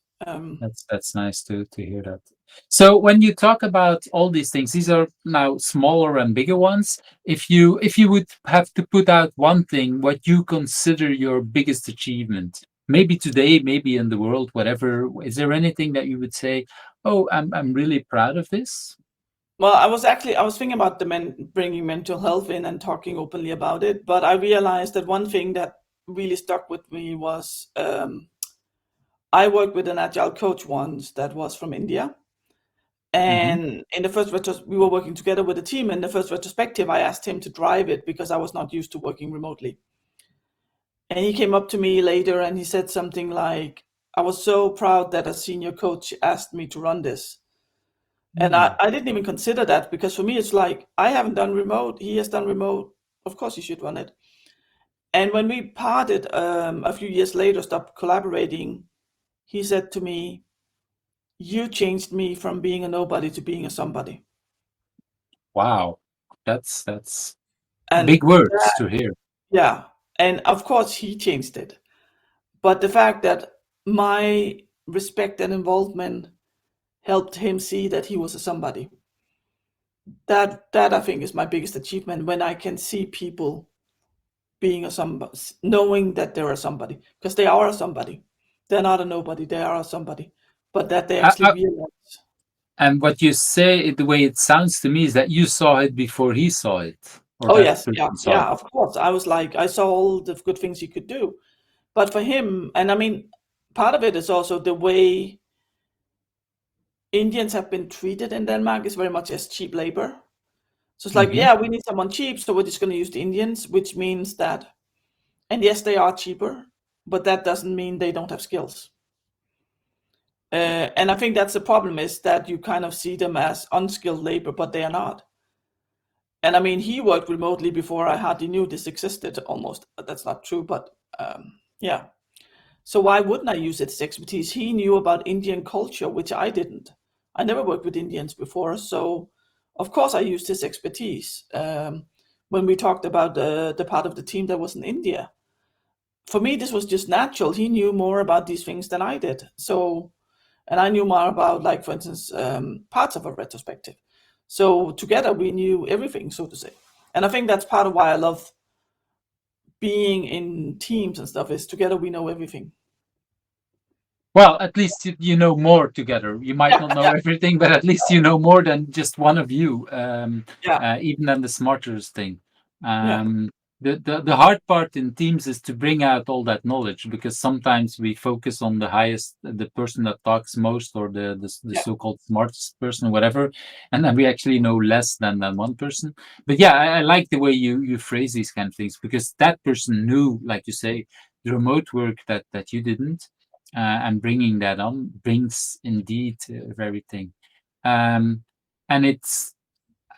S2: That's nice to hear that. So when you talk about all these things, these are now smaller and bigger ones. If you would have to put out one thing, what you consider your biggest achievement, maybe today, maybe in the world, whatever, is there anything that you would say, "Oh, I'm really proud of this"?
S3: Well, I was thinking about bringing mental health in and talking openly about it, but I realized that one thing that really stuck with me was I worked with an agile coach once that was from India.
S2: Hmm.
S3: And in the first we were working together with a team. In the first retrospective, I asked him to drive it because I was not used to working remotely. And he came up to me later and he said something like, I was so proud that a senior coach asked me to run this. And I didn't even consider that, because for me, it's like, I haven't done remote. He has done remote. Of course, he should run it. And when we parted a few years later, stopped collaborating, he said to me, you changed me from being a nobody to being a somebody.
S2: Wow, that's big
S3: And
S2: words to hear.
S3: yeah, and of course he changed it. But the fact that my respect and involvement helped him see that he was a somebody, that I think is my biggest achievement, when I can see people being a somebody, knowing that they're a somebody, because they are a somebody. They're not a nobody, they are a somebody. But that they
S2: I,
S3: actually
S2: I,
S3: realize.
S2: and what you say, the way it sounds to me, is that you saw it before he saw it, or
S3: Oh
S2: that
S3: yes, yeah,
S2: person saw
S3: yeah,
S2: it.
S3: of course. I was like, I saw all the good things he could do. But for him, and I mean, part of it is also the way Indians have been treated in Denmark is very much as cheap labor. So it's like,
S2: Hmm.
S3: yeah, we need someone cheap, so we're just going to use the Indians, which means that, and yes, they are cheaper, but that doesn't mean they don't have skills. And I think that's the problem, is that you kind of see them as unskilled labor, but they are not. And I mean, he worked remotely before I hardly knew this existed almost. That's not true, but yeah. So why wouldn't I use its expertise? He knew about Indian culture, which I didn't. I never worked with Indians before, so of course I used his expertise. When we talked about the part of the team that was in India, for me this was just natural. He knew more about these things than I did. So, and I knew more about, like, for instance, parts of a retrospective. So together we knew everything, so to say. And I think that's part of why I love being in teams and stuff, is together we know everything.
S2: Well, at least you know more together. You might
S3: Yeah,
S2: not know
S3: yeah,
S2: everything, but at least you know more than just one of you,
S3: yeah,
S2: even than the smartest thing.
S3: yeah,
S2: The hard part in teams is to bring out all that knowledge, because sometimes we focus on the person that talks most, or the
S3: yeah.
S2: so-called smartest person, or whatever, and then we actually know less than one person. But yeah, I like the way you phrase these kind of things, because that person knew, like you say, the remote work that you didn't. and bringing that on brings indeed everything. And it's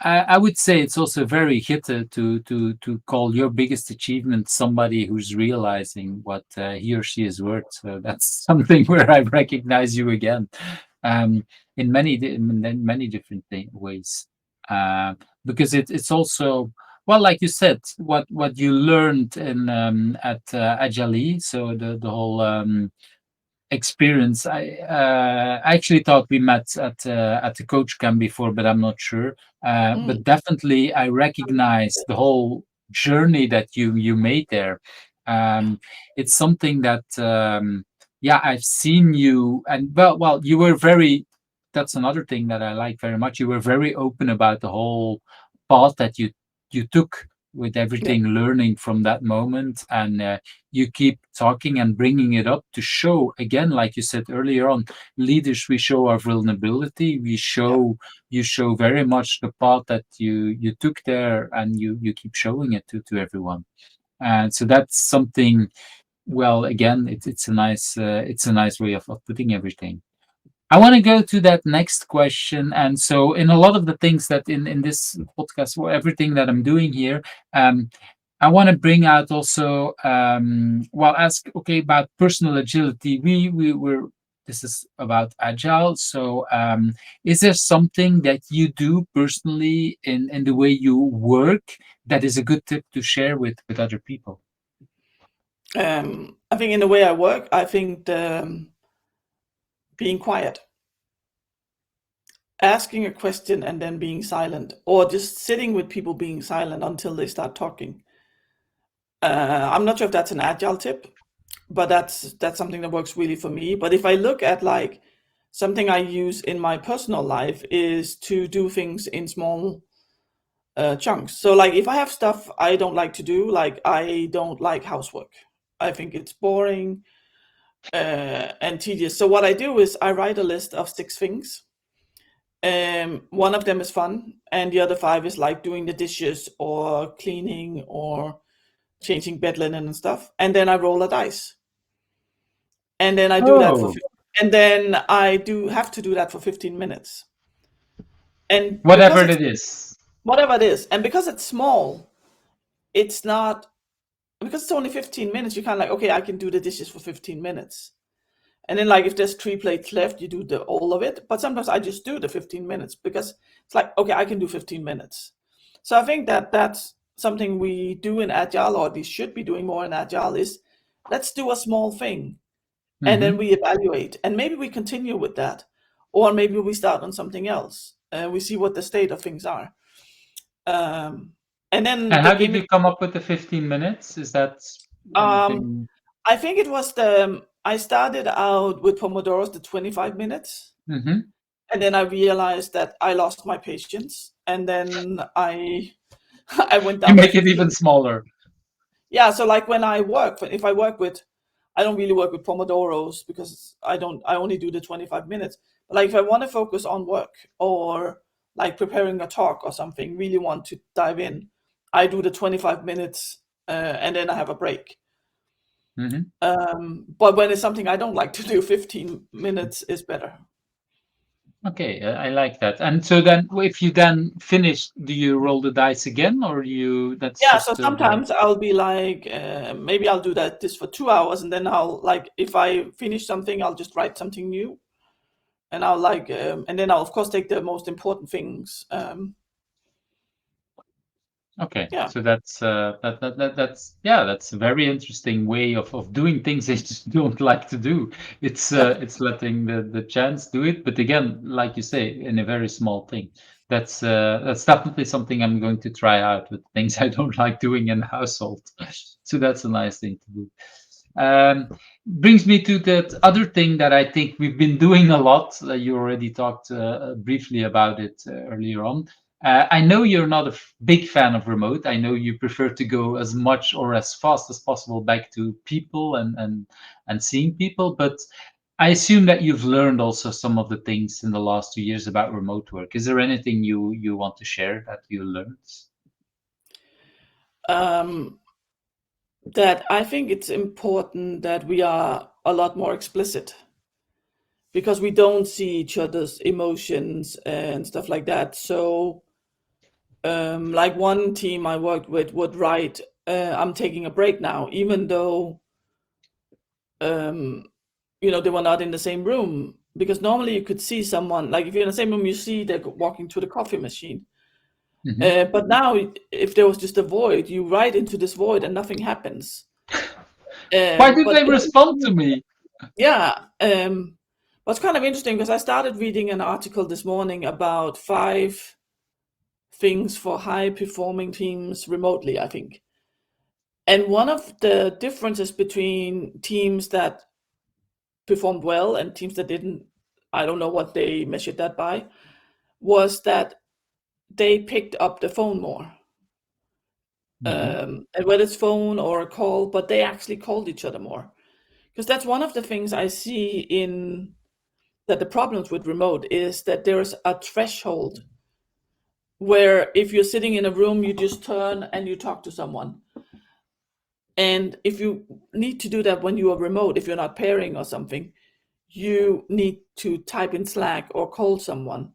S2: I would say it's also very Gitte to call your biggest achievement somebody who's realizing what he or she is worth. So that's something where I recognize you again, um, in many different ways, because it's also, well, like you said, what you learned in at Agile. So the whole experience. I actually thought we met at the coach camp before, but I'm not sure. But
S3: Mm,
S2: definitely, I recognize the whole journey that you made there. It's something that yeah, I've seen you, and well, you were very. That's another thing that I like very much. You were very open about the whole path that you took with
S3: yeah,
S2: everything, learning from that moment, and you keep talking and bringing it up to show again, like you said earlier on, leaders, we show our vulnerability, we
S3: yeah,
S2: show, you show very much the path that you took there, and you keep showing it to everyone. And so that's something, well, again, it's a nice way of putting everything. I want to go to that next question. And so, in a lot of the things that in this podcast, or everything that I'm doing here, um, I want to bring out also, well, ask, okay, about personal agility. We were, this is about agile. So, is there something that you do personally in the way you work that is a good tip to share with other people?
S3: I think in the way I work, I think being quiet, asking a question and then being silent, or just sitting with people being silent until they start talking. I'm not sure if that's an agile tip, but that's something that works really for me. But if I look at like something I use in my personal life is to do things in small chunks. So like if I have stuff I don't like to do, like I don't like housework. I think it's boring and tedious. So what I do is I write a list of 6 things. One of them is fun, and the other 5 is like doing the dishes or cleaning or changing bed linen and stuff. And then I roll a dice, and then I do that for,
S2: Oh,
S3: and then I do have to do that for 15 minutes. And
S2: whatever
S3: because it's
S2: it is.
S3: whatever it is, and because it's small, it's not, because it's only 15 minutes. You kind of like, okay, I can do the dishes for 15 minutes. And then like if there's 3 plates left, you do the all of it. But sometimes I just do the 15 minutes because it's like, okay, I can do 15 minutes. So I think that that's something we do in agile, or we should be doing more in agile, is let's do a small thing and then
S2: Hmm.
S3: we evaluate, and maybe we continue with that, or maybe we start on something else. We see what the state of things are. Um, and then
S2: And
S3: the
S2: how did
S3: gaming.
S2: you come up with the 15 minutes? Is that
S3: Um,
S2: anything?
S3: I think it was I started out with Pomodoros, the 25 minutes.
S2: Hmm.
S3: And then I realized that I lost my patience. And then I I went
S2: You
S3: down to
S2: make it even
S3: 15.
S2: smaller.
S3: Yeah, so like when I work, if I work with, I don't really work with Pomodoros because I only do the 25 minutes. But like if I want to focus on work or like preparing a talk or something, really want to dive in, I do the 25 minutes and then I have a break.
S2: Hmm.
S3: But when it's something I don't like to do, 15 minutes is better.
S2: Okay, I like that. And so then, if you then finish, do you roll the dice again, or you? That's
S3: Yeah, so
S2: just
S3: sometimes I'll be like, maybe I'll do that this for 2 hours, and then I'll like, if I finish something, I'll just write something new, and I'll like, and then I'll of course take the most important things.
S2: okay.
S3: Yeah,
S2: So that's that's, yeah, that's a very interesting way of doing things that you just don't like to do.
S3: yeah,
S2: It's letting the chance do it, but again, like you say, in a very small thing. That's definitely something I'm going to try out with things I don't like doing in the household. So that's a nice thing to do. Brings me to that other thing that I think we've been doing a lot. You already talked briefly about it earlier on. I know you're not a big fan of remote. I know you prefer to go as much or as fast as possible back to people and seeing people. But I assume that you've learned also some of the things in the last 2 years about remote work. Is there anything you want to share that you learned?
S3: that I think it's important that we are a lot more explicit because we don't see each other's emotions and stuff like that. So like one team I worked with would write, I'm taking a break now, even though they were not in the same room, because normally you could see someone, like if you're in the same room, you see they're walking to the coffee machine. But now if there was just a void, you write into this void and nothing happens.
S2: Why did they respond to me?
S3: Yeah. What's kind of interesting, because I started reading an article this morning about 5 things for high performing teams remotely, I think. And one of the differences between teams that performed well and teams that didn't, I don't know what they measured that by, was that they picked up the phone more. And whether it's phone or a call, but they actually called each other more. Because that's one of the things I see in that the problems with remote is that there's a threshold where if you're sitting in a room, you just turn and you talk to someone. And if you need to do that when you are remote, if you're not pairing or something, you need to type in Slack or call someone.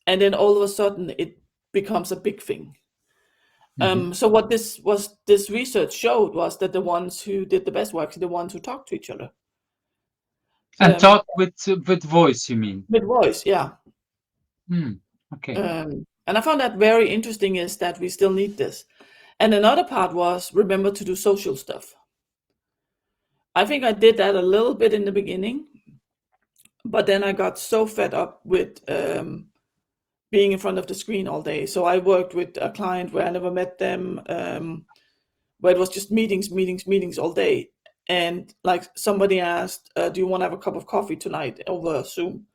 S3: And then all of a sudden it becomes a big thing. So what this research showed was that the ones who did the best were actually the ones who talked to each other.
S2: And talk with voice, you mean?
S3: With voice, yeah.
S2: Okay.
S3: And I found that very interesting, is that we still need this. And another part was remember to do social stuff. I think I did that a little bit in the beginning, but then I got so fed up with being in front of the screen all day. So I worked with a client where I never met them, where it was just meetings all day. And like somebody asked, do you want to have a cup of coffee tonight over Zoom?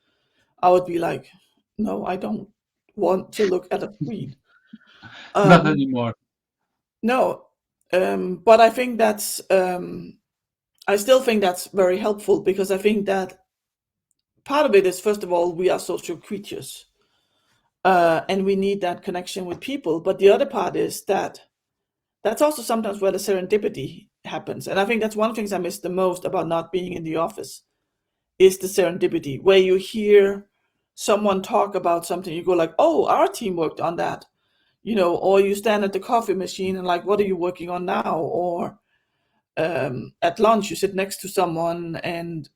S3: I would be like, no, I don't want to look at a screen.
S2: Not anymore.
S3: No, but I think that's, I still think that's very helpful, because I think that part of it is, first of all, we are social creatures. And we need that connection with people. But the other part is that that's also sometimes where the serendipity happens. And I think that's one of the things I miss the most about not being in the office, is the serendipity, where you hear someone talk about something, you go like, oh, our team worked on that, or you stand at the coffee machine and like, what are you working on now? Or at lunch, you sit next to someone and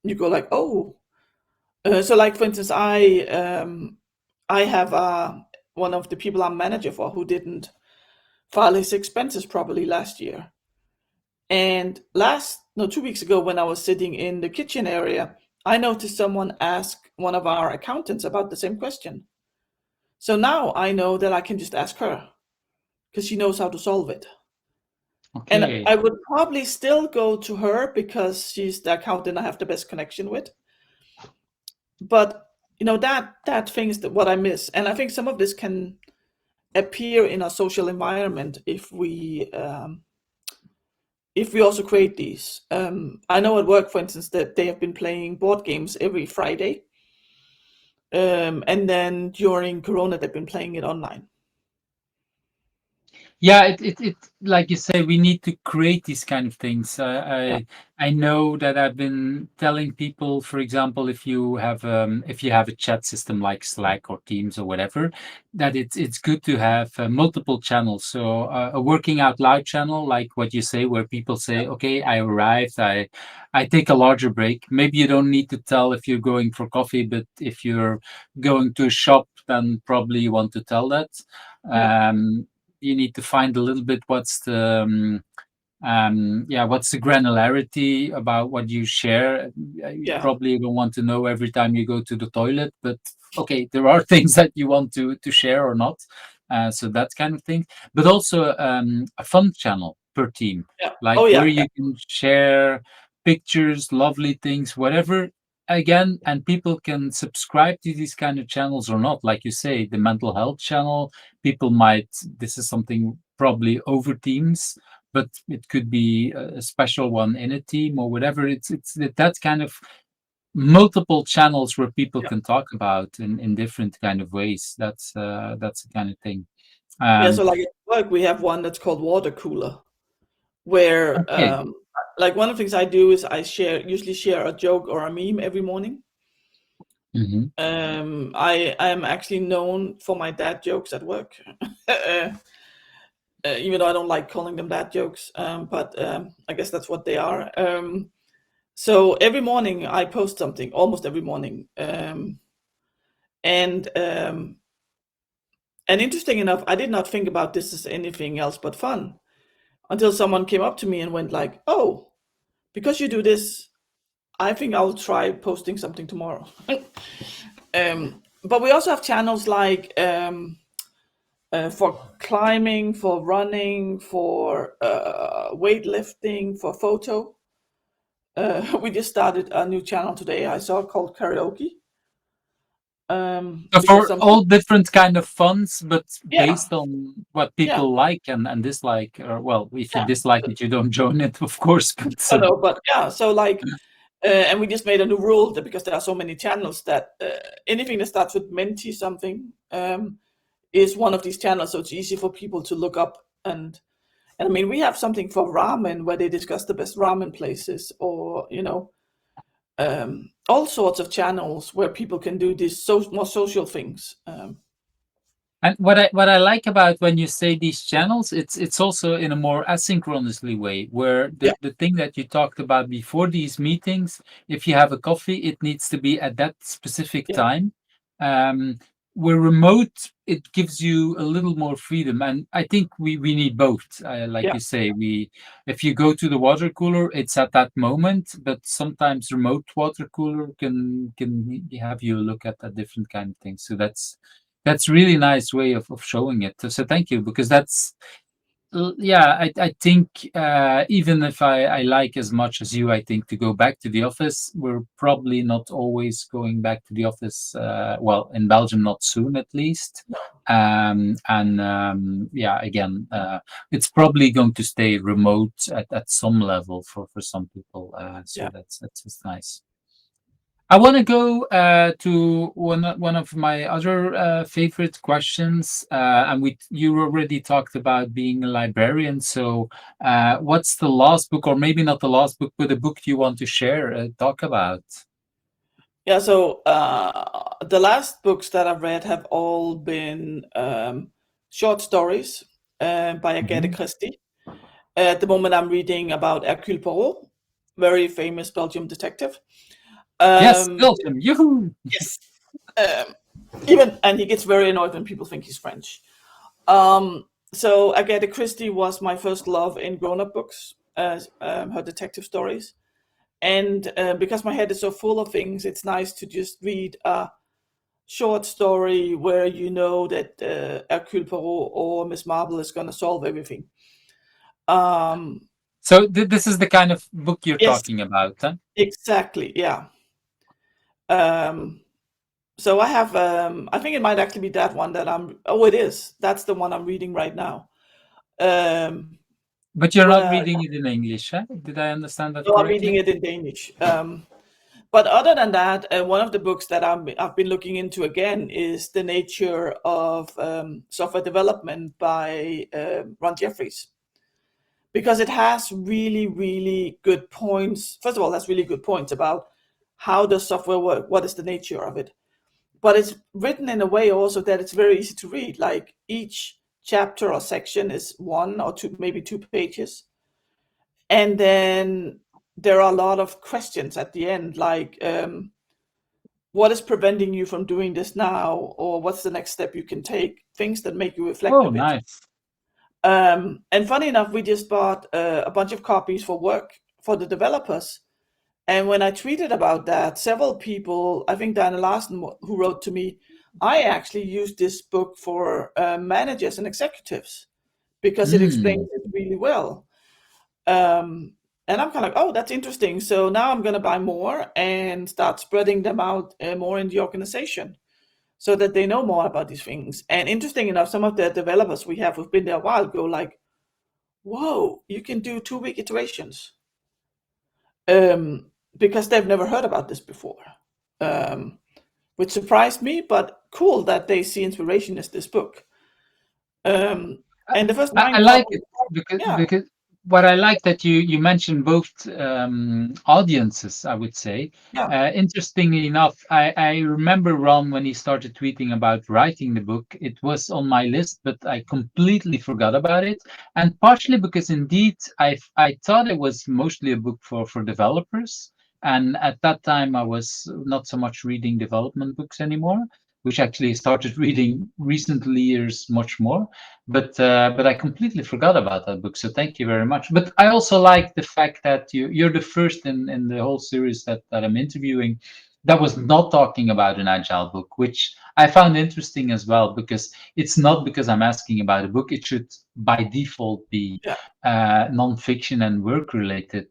S3: you go like, oh. So like, for instance, I have one of the people I'm manager for who didn't file his expenses properly last year. And 2 weeks ago, when I was sitting in the kitchen area, I noticed someone ask one of our accountants about the same question. So now I know that I can just ask her, because she knows how to solve it.
S2: Okay.
S3: And I would probably still go to her because she's the accountant I have the best connection with. But that thing is what I miss. And I think some of this can appear in a social environment if we also create these. I know at work, for instance, that they have been playing board games every Friday. And then during Corona, they've been playing it online.
S2: Yeah, it like you say, we need to create these kind of things. I know that I've been telling people, for example, if you have a chat system like Slack or Teams or whatever, that it's good to have multiple channels. So a working out loud channel, like what you say, where people say, okay, I arrived, I take a larger break. Maybe you don't need to tell if you're going for coffee, but if you're going to a shop, then probably you want to tell that. You need to find a little bit what's the granularity about what you share. You probably don't want to know every time you go to the toilet, but okay, there are things that you want to share or not. So that kind of thing, but also a fun channel per team, where you can share pictures, lovely things, whatever. Again, and people can subscribe to these kind of channels or not. Like you say, the mental health channel, people might, this is something probably over teams, but it could be a special one in a team or whatever. It's that kind of multiple channels where people can talk about in different kind of ways. That's the kind of thing.
S3: So like at work, we have one that's called water cooler, where like one of the things I do is I usually share a joke or a meme every morning. I am actually known for my dad jokes at work. Even though I don't like calling them dad jokes, but I guess that's what they are. So every morning I post something, almost every morning, and interesting enough, I did not think about this as anything else but fun until someone came up to me and went like, "Oh, because you do this, I think I'll try posting something tomorrow." But we also have channels like for climbing, for running, for weightlifting, for photo. We just started a new channel today, I saw, called karaoke.
S2: So
S3: Because
S2: for all different kind of funds, but
S3: yeah,
S2: based on what
S3: yeah,
S2: people like and dislike, or well, if you
S3: yeah.
S2: dislike it, you don't join it, of course. But
S3: Oh no, but yeah. So like, and we just made a new rule that because there are so many channels that anything that starts with Menti something is one of these channels, so it's easy for people to look up. And I mean, we have something for ramen where they discuss the best ramen places, or all sorts of channels where people can do these more social things.
S2: And what I like about when you say these channels, it's also in a more asynchronously way, where
S3: Yeah,
S2: the thing that you talked about before these meetings, if you have a coffee, it needs to be at that specific
S3: yeah,
S2: time. Um, where remote, it gives you a little more freedom, and I think we need both. Like
S3: yeah,
S2: you say, if you go to the water cooler, it's at that moment, but sometimes remote water cooler can have you look at different kind of things. So that's really nice way of showing it. So thank you, because that's yeah, I think even if I like as much as you, I think to go back to the office, we're probably not always going back to the office. Well, in Belgium, not soon at least. Yeah, again, it's probably going to stay remote at some level for some people. So
S3: yeah.
S2: that's nice. I want to go to one of my other favorite questions, and you already talked about being a librarian. So, what's the last book, or maybe not the last book, but a book you want to share, talk about?
S3: Yeah, so the last books that I've read have all been short stories by Gitte
S2: Mhm.
S3: Klitgaard. At the moment, I'm reading about Hercule Poirot, very famous Belgian detective.
S2: Yes,
S3: Um,
S2: Belgium. Yoo-hoo!
S3: yes, um, and he gets very annoyed when people think he's French. So Agatha Christie was my first love in grown-up books, her detective stories. And because my head is so full of things, it's nice to just read a short story where you know that Hercule Poirot or Miss Marple is going to solve everything.
S2: So this is the kind of book you're
S3: Yes,
S2: talking about, huh?
S3: exactly. Yeah. So I have, I think it might actually be that one that it is. That's the one I'm reading right now.
S2: But you're not
S3: Where,
S2: reading it in English, huh? Did I understand that
S3: no, I'm reading
S2: correctly?
S3: it in Danish. But other than that, one of the books that I've been looking into again is The Nature of Software Development by Ron Jeffries, because it has really, really good points. First of all, it has really good points about how does software work, what is the nature of it. But it's written in a way also that it's very easy to read. Like each chapter or section is one or two, maybe 2 pages. And then there are a lot of questions at the end, like what is preventing you from doing this now, or what's the next step you can take, things that make you reflect
S2: Oh,
S3: a bit.
S2: nice.
S3: And funny enough, we just bought a bunch of copies for work for the developers. And when I tweeted about that, several people, I think Diana Larson, who wrote to me, I actually used this book for managers and executives because it explains
S2: Mm.
S3: it really well. And I'm kind of like, oh, that's interesting. So now I'm going to buy more and start spreading them out more in the organization so that they know more about these things. And interesting enough, some of the developers we have who've been there a while go like, whoa, you can do 2-week iterations. Because they've never heard about this before, which surprised me, but cool that they see inspiration as this book. And the first
S2: I
S3: 9
S2: like
S3: copies,
S2: it because
S3: yeah,
S2: what I like that you mentioned both audiences, I would say.
S3: Yeah,
S2: Interestingly enough, I remember Ron when he started tweeting about writing the book. It was on my list, but I completely forgot about it. And partially because indeed I thought it was mostly a book for developers. And at that time, I was not so much reading development books anymore, which actually started reading recently years much more. But I completely forgot about that book. So thank you very much. But I also like the fact that you're the first in the whole series that I'm interviewing that was not talking about an agile book, which I found interesting as well, because it's not because I'm asking about a book. It should by default be
S3: yeah,
S2: nonfiction and work related.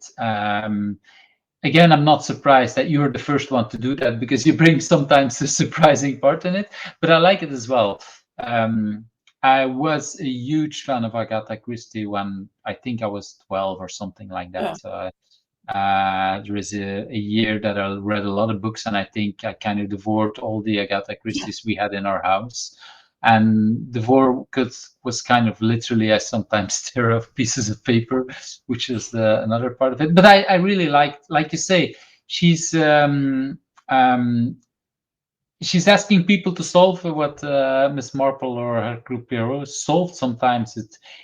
S2: Again, I'm not surprised that you're the first one to do that, because you bring sometimes a surprising part in it, but I like it as well. Um, I was a huge fan of Agatha Christie when I think I was 12 or something like that.
S3: yeah,
S2: There is a year that I read a lot of books, and I think I kind of devoured all the Agatha Christie's we had in our house. And devour was kind of literally, I sometimes tear off pieces of paper, which is another part of it. But I really like you say, she's um, she's asking people to solve what Miss Marple or Hercule Poirot solved. Sometimes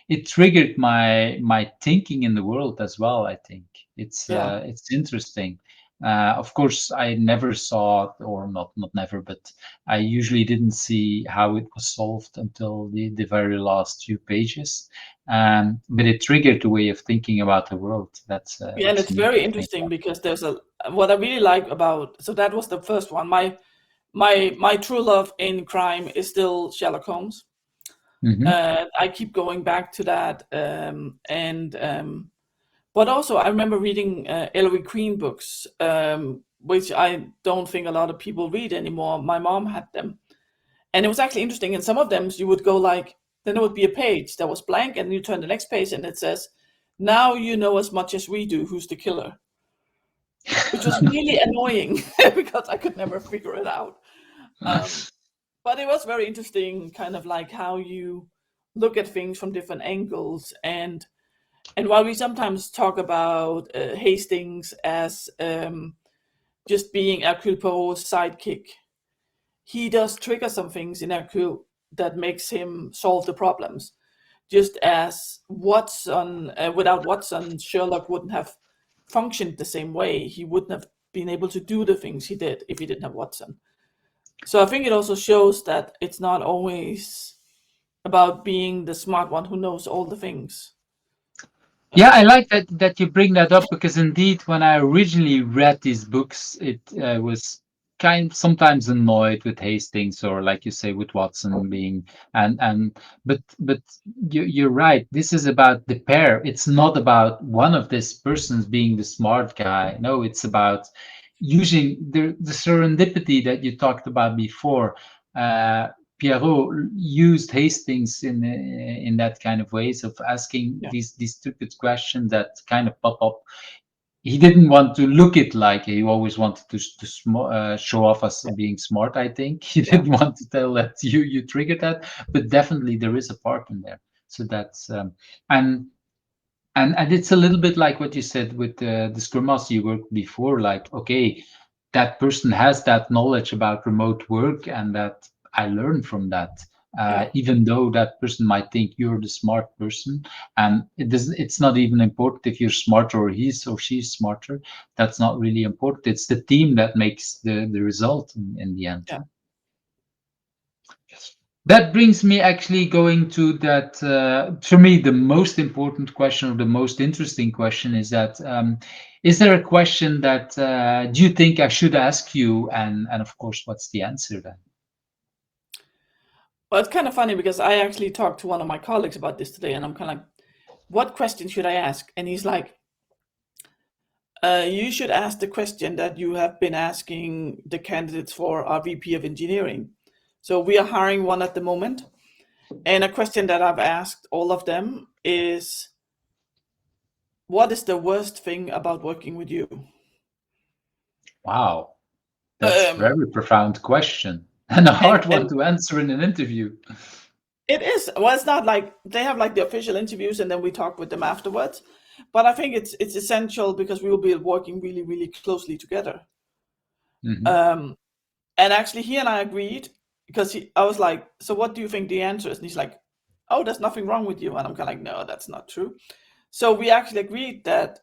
S2: it triggered my thinking in the world as well. I think
S3: yeah.
S2: it's interesting. Of course, I never saw, or not never, but I usually didn't see how it was solved until the very last few pages. But it triggered a way of thinking about the world.
S3: Yeah, and
S2: That's
S3: it's
S2: an
S3: very
S2: interesting
S3: interesting
S2: one.
S3: because there's a what I really like about, so that was the first one. My true love in crime is still Sherlock Holmes.
S2: Hmm.
S3: I keep going back to that, and but also I remember reading Ellery Queen books, which I don't think a lot of people read anymore. My mom had them, and it was actually interesting. And some of them you would go like, then there would be a page that was blank, and you turn the next page, and it says, "Now you know as much as we do who's the killer," which was really annoying because I could never figure it out. Um, but it was very interesting, kind of like how you look at things from different angles. And while we sometimes talk about Hastings as just being Hercule Poirot's sidekick, he does trigger some things in Hercule that makes him solve the problems. Just as Watson, without Watson, Sherlock wouldn't have functioned the same way. He wouldn't have been able to do the things he did if he didn't have Watson. So I think it also shows that it's not always about being the smart one who knows all the things.
S2: Yeah, I like that you bring that up, because indeed, when I originally read these books, it was kind sometimes annoyed with Hastings, or like you say, with Watson being and but you're right. This is about the pair. It's not about one of these persons being the smart guy. No, it's about using the serendipity that you talked about before. Pierrot used Hastings in that kind of ways of asking
S3: Yeah,
S2: these stupid questions that kind of pop up. He didn't want to look it like he always wanted to show off as being smart. I think he
S3: yeah,
S2: didn't want to tell that you triggered that, but definitely there is a part in there. So that's and and it's a little bit like what you said with the Scrum Master you worked before. Like, okay, that person has that knowledge about remote work, and that I learn from that.
S3: yeah,
S2: Even though that person might think you're the smart person, and it's not even important if you're smarter or he's or she's smarter. That's not really important. It's the team that makes the result in the end.
S3: yeah.
S2: That brings me actually going to that, for me, the most important question, or the most interesting question, is that is there a question that do you think I should ask you? And of course, what's the answer then?
S3: Well, it's kind of funny because I actually talked to one of my colleagues about this today, and I'm kind of like, what question should I ask? And he's like, you should ask the question that you have been asking the candidates for our VP of engineering. So we are hiring one at the moment. And a question that I've asked all of them is, what is the worst thing about working with you?
S2: Wow, that's
S3: Um,
S2: very profound question and a
S3: and
S2: hard one
S3: and
S2: to answer in an interview.
S3: It is. Well, it's not like they have like the official interviews and then we talk with them afterwards. But I think it's essential because we will be working really, really closely together.
S2: Mm-hmm.
S3: And actually, he and I agreed because I was like, "So what do you think the answer is?" And he's like, "Oh, there's nothing wrong with you." And I'm kind of like, "No, that's not true." So we actually agreed that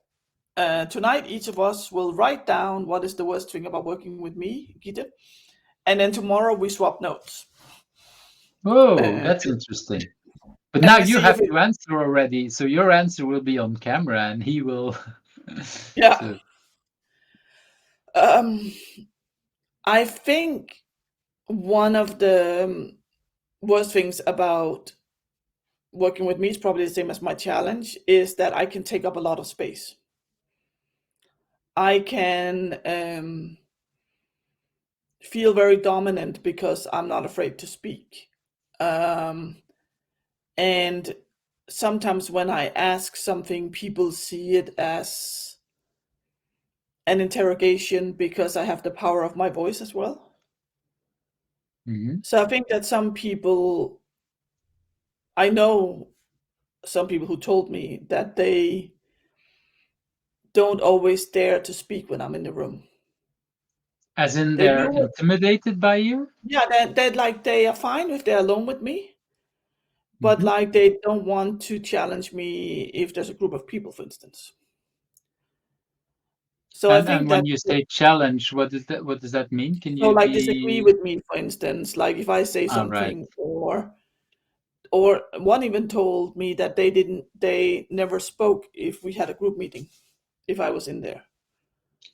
S3: tonight each of us will write down what is the worst thing about working with me, Gitte, and then tomorrow we swap notes.
S2: Oh,
S3: Uh,
S2: that's interesting. But
S3: and
S2: now
S3: we
S2: you
S3: see if
S2: have
S3: it,
S2: to answer already, so your answer will be on camera, and he will.
S3: yeah.
S2: So,
S3: Um, I think one of the worst things about working with me is probably the same as my challenge is that I can take up a lot of space. I can feel very dominant because I'm not afraid to speak. Um, and sometimes when I ask something, people see it as an interrogation because I have the power of my voice as well.
S2: mhm.
S3: So I think that I know some people who told me that they don't always dare to speak when I'm in the room.
S2: As in,
S3: They
S2: they're
S3: do,
S2: intimidated by you.
S3: yeah, that like they are fine if they're alone with me, but
S2: Hmm.
S3: like they don't want to challenge me if there's a group of people, for instance. So I
S2: And
S3: think
S2: when
S3: that
S2: you say challenge, what is that? What does that mean? Can
S3: so
S2: you
S3: like disagree
S2: be?
S3: with me, for instance, like if I say
S2: Right.
S3: something or one even told me that they never spoke if we had a group meeting, if I was in there.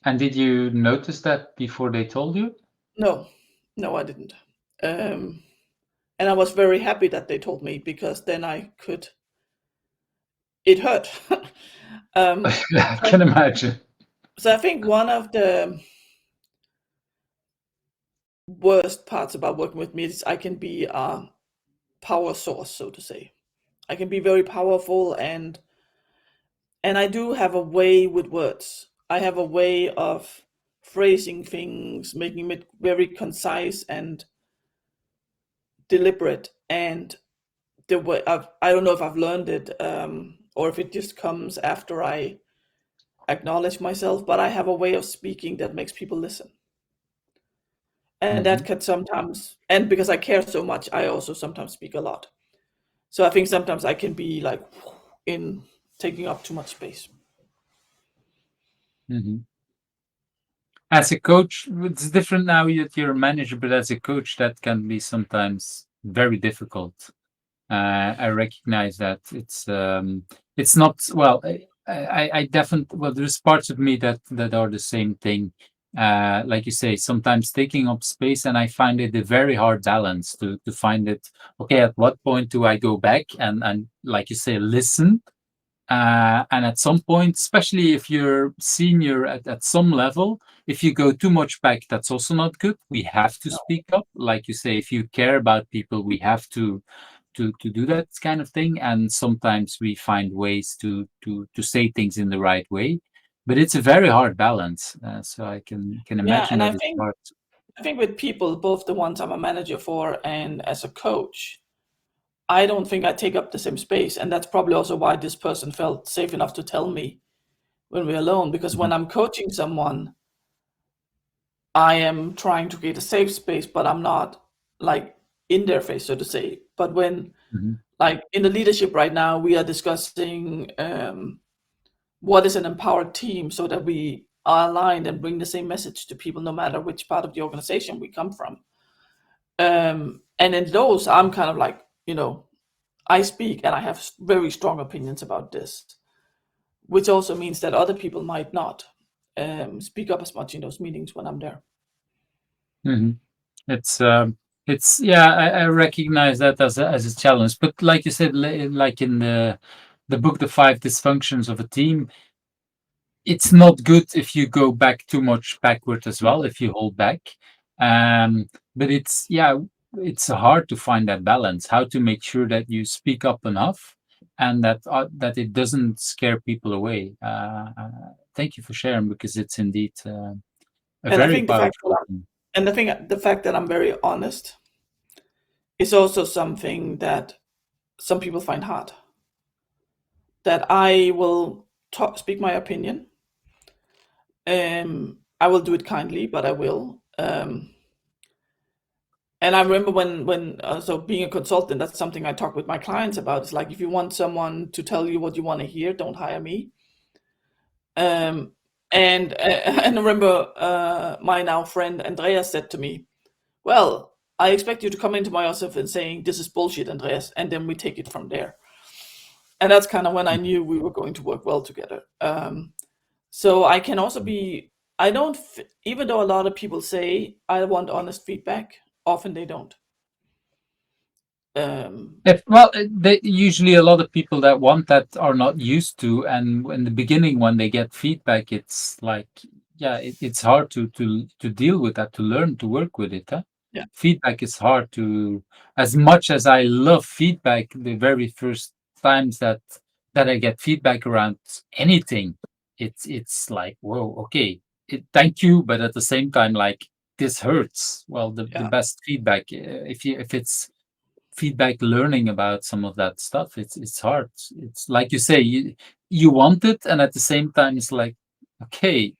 S2: And did you notice that before they told you?
S3: No, no, I didn't. Um, and I was very happy that they told me because then I could. It hurt.
S2: I
S3: so,
S2: can imagine.
S3: so I think one of the worst parts about working with me is I can be a power source, so to say. I can be very powerful and I do have a way with words. I have a way of phrasing things, making it very concise and deliberate. And the way I don't know if I've learned it or if it just comes after I acknowledge myself, but I have a way of speaking that makes people listen. And that
S2: Hmm.
S3: can sometimes, and because I care so much, I also sometimes speak a lot. So I think sometimes I can be like in taking up too much space.
S2: Hmm. As a coach, it's different now that you're a manager, but as a coach, that can be sometimes very difficult. I recognize that it's not well. I definitely well. There's parts of me that are the same thing. Like you say, sometimes taking up space, and I find it a very hard balance to find it. Okay, at what point do I go back and like you say, listen? And at some point, especially if you're senior at some level, if you go too much back, that's also not good. We have to
S3: No.
S2: speak up. Like you say, if you care about people, we have to do that kind of thing. And sometimes we find ways to say things in the right way. But it's a very hard balance. So I can
S3: Yeah,
S2: imagine
S3: and
S2: that it's hard.
S3: I think with people, both the ones I'm a manager for and as a coach, I don't think I take up the same space, and that's probably also why this person felt safe enough to tell me when we're alone. Because
S2: Mhm,
S3: when I'm coaching someone, I am trying to create a safe space, but I'm not like in their face, so to say. But when
S2: mhm,
S3: like in the leadership right now, we are discussing what is an empowered team so that we are aligned and bring the same message to people no matter which part of the organization we come from. And in those, I'm kind of like, I speak and I have very strong opinions about this, which also means that other people might not speak up as much in those meetings when I'm there.
S2: mhm. It's yeah, I recognize that as a challenge. But like you said, like in the book, The Five Dysfunctions of a Team, it's not good if you go back too much backward as well, if you hold back. But it's yeah, it's hard to find that balance, how to make sure that you speak up enough and that it doesn't scare people away. Thank you for sharing because it's indeed a
S3: And I
S2: very
S3: think the fact that
S2: powerful thing.
S3: the fact that I'm very honest is also something that some people find hard. That I will speak my opinion. I will do it kindly, but I will. And I remember when so being a consultant, that's something I talk with my clients about. It's like, if you want someone to tell you what you want to hear, don't hire me. And I remember my now friend Andreas said to me, "Well, I expect you to come into my office and saying this is bullshit, Andreas, and then we take it from there." And that's kind of when I knew we were going to work well together. So I can also be. I don't, even though a lot of people say I want honest feedback, often they don't.
S2: They usually, a lot of people that want that are not used to, and in the beginning when they get feedback, it's like, yeah, it's hard to deal with that, to learn to work with it. Huh?
S3: Yeah.
S2: Feedback is hard to. As much as I love feedback, the very first times that I get feedback around anything, it's like, whoa, okay, thank you, but at the same time, like, this hurts. Well, the best feedback, if it's feedback, learning about some of that stuff, it's hard. It's like you say, you want it, and at the same time it's like, okay,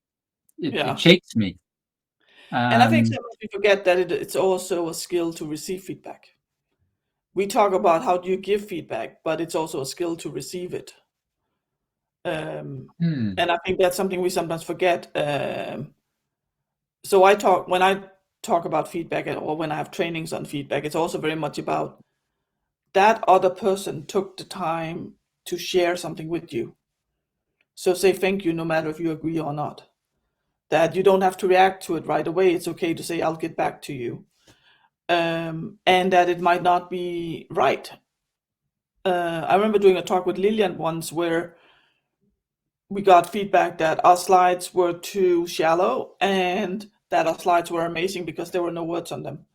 S2: it shakes me.
S3: And I think sometimes we forget that it's also a skill to receive feedback. We talk about how do you give feedback, but it's also a skill to receive it. And I think that's something we sometimes forget. So when I talk about feedback, or when I have trainings on feedback, it's also very much about that other person took the time to share something with you. So say thank you, no matter if you agree or not. That you don't have to react to it right away. It's okay to say, I'll get back to you. And that it might not be right. I remember doing a talk with Lillian once where we got feedback that our slides were too shallow and that our slides were amazing because there were no words on them.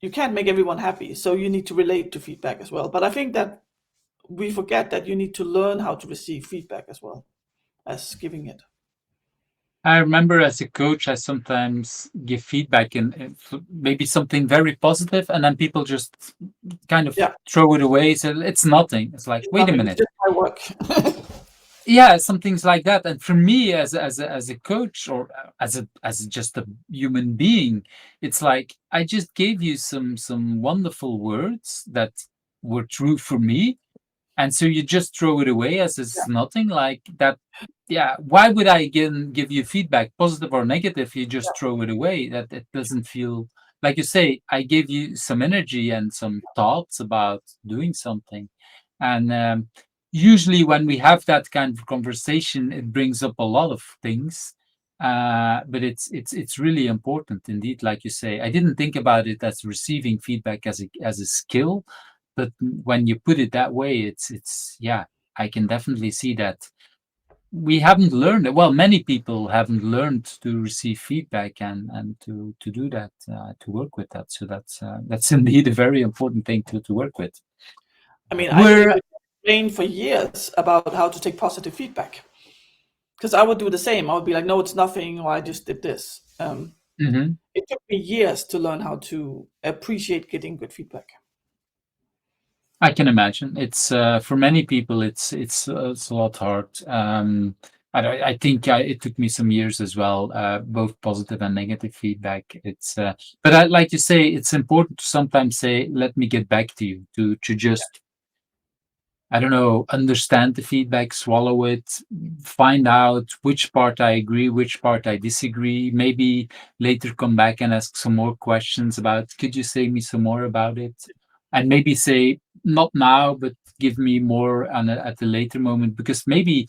S3: You can't make everyone happy, so you need to relate to feedback as well. But I think that we forget that you need to learn how to receive feedback as well as giving it.
S2: I remember as a coach, I sometimes give feedback in maybe something very positive, and then people just kind of throw it away. So it's nothing. It's like, wait a minute.
S3: It's just my work.
S2: Yeah, some things like that. And for me, as a coach, or as just a human being, it's like, I just gave you some wonderful words that were true for me, and so you just throw it away as it's nothing, like that. Yeah, why would I give you feedback, positive or negative? You just throw it away. That it doesn't feel, like you say, I gave you some energy and some thoughts about doing something. And usually when we have that kind of conversation, it brings up a lot of things. But it's really important indeed, like you say. I didn't think about it as receiving feedback as a skill, but when you put it that way, it's yeah, I can definitely see that we haven't learned it. Well, many people haven't learned to receive feedback and to do that, to work with that. So that's indeed a very important thing to work with.
S3: I mean, I trained for years about how to take positive feedback, because I would do the same. I would be like, no, it's nothing, or I just did this. It took me years to learn how to appreciate getting good feedback.
S2: I can imagine. It's for many people, it's a lot hard. I think it took me some years as well, both positive and negative feedback. It's but I like to say, it's important to sometimes say, let me get back to you, to just, I don't know, understand the feedback, swallow it, find out which part I agree, which part I disagree. Maybe later come back and ask some more questions about, could you say me some more about it? And maybe say, not now, but give me more at a later moment, because maybe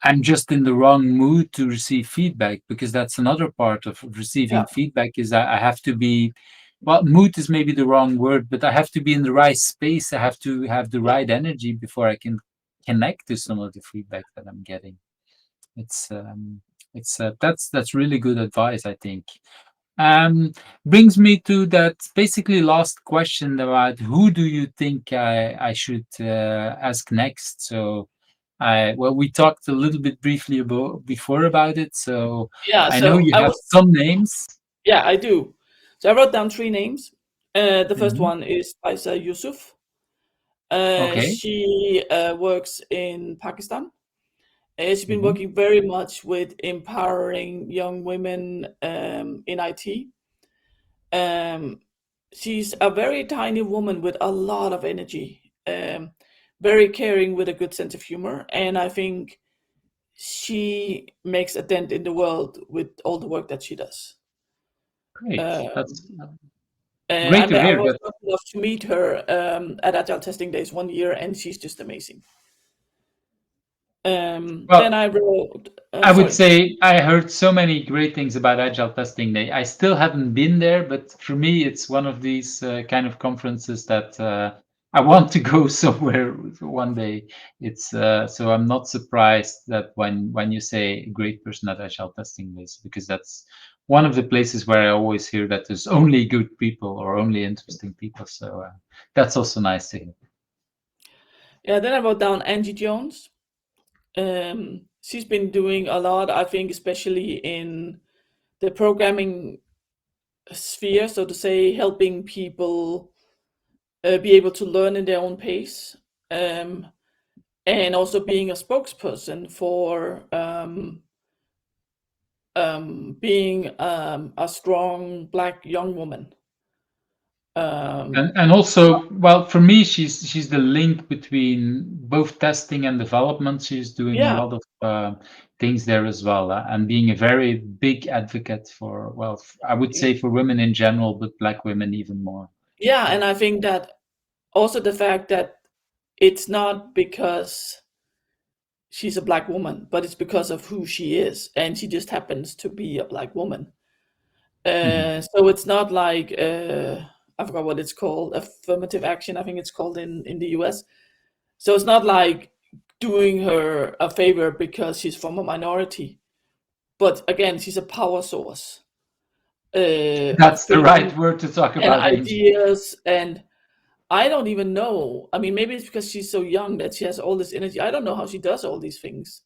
S2: I'm just in the wrong mood to receive feedback, because that's another part of receiving feedback, is that I have to be, well, mood is maybe the wrong word, but I have to be in the right space. I have to have the right energy before I can connect to some of the feedback that I'm getting. It's that's really good advice, I think. Brings me to that basically last question about, who do you think I should ask next? So, well, we talked a little bit briefly before about it. So I know you have some names.
S3: Yeah, I do. So I wrote down 3 names. The first one is Faisal Yusuf.
S2: Okay.
S3: She works in Pakistan. She's been
S2: Mhm.
S3: working very much with empowering young women in IT. She's a very tiny woman with a lot of energy, very caring with a good sense of humor, and I think she makes a dent in the world with all the work that she does.
S2: Great. That's
S3: Um,
S2: great to
S3: I
S2: hear.
S3: was
S2: But
S3: lucky enough to meet her at Agile Testing Days one year, and she's just amazing. Then
S2: well,
S3: I wrote,
S2: I would
S3: sorry.
S2: say I heard so many great things about Agile Testing Day. I still haven't been there, but for me, it's one of these kind of conferences that I want to go somewhere one day. It's so I'm not surprised that when you say a great person at Agile Testing Days, because that's one of the places where I always hear that there's only good people or only interesting people. So that's also nice to hear.
S3: Yeah, then I wrote down Angie Jones. She's been doing a lot, I think, especially in the programming sphere, so to say, helping people be able to learn in their own pace, and also being a spokesperson for being a strong Black young woman.
S2: And also, well, for me, she's the link between both testing and development. She's doing a
S3: Yeah,
S2: lot of things there as well, and being a very big advocate for, well, I would say for women in general, but Black women even more.
S3: yeah, and I think that also the fact that it's not because she's a Black woman, but it's because of who she is, and she just happens to be a Black woman.
S2: Mhm.
S3: So it's not like I forgot what it's called, affirmative action. I think it's called in the US. So it's not like doing her a favor because she's from a minority, but again, she's a power source of
S2: That's the right
S3: things
S2: word to talk
S3: and
S2: about, Angie.
S3: ideas. And I don't even know. I mean, maybe it's because she's so young that she has all this energy. I don't know how she does all these things.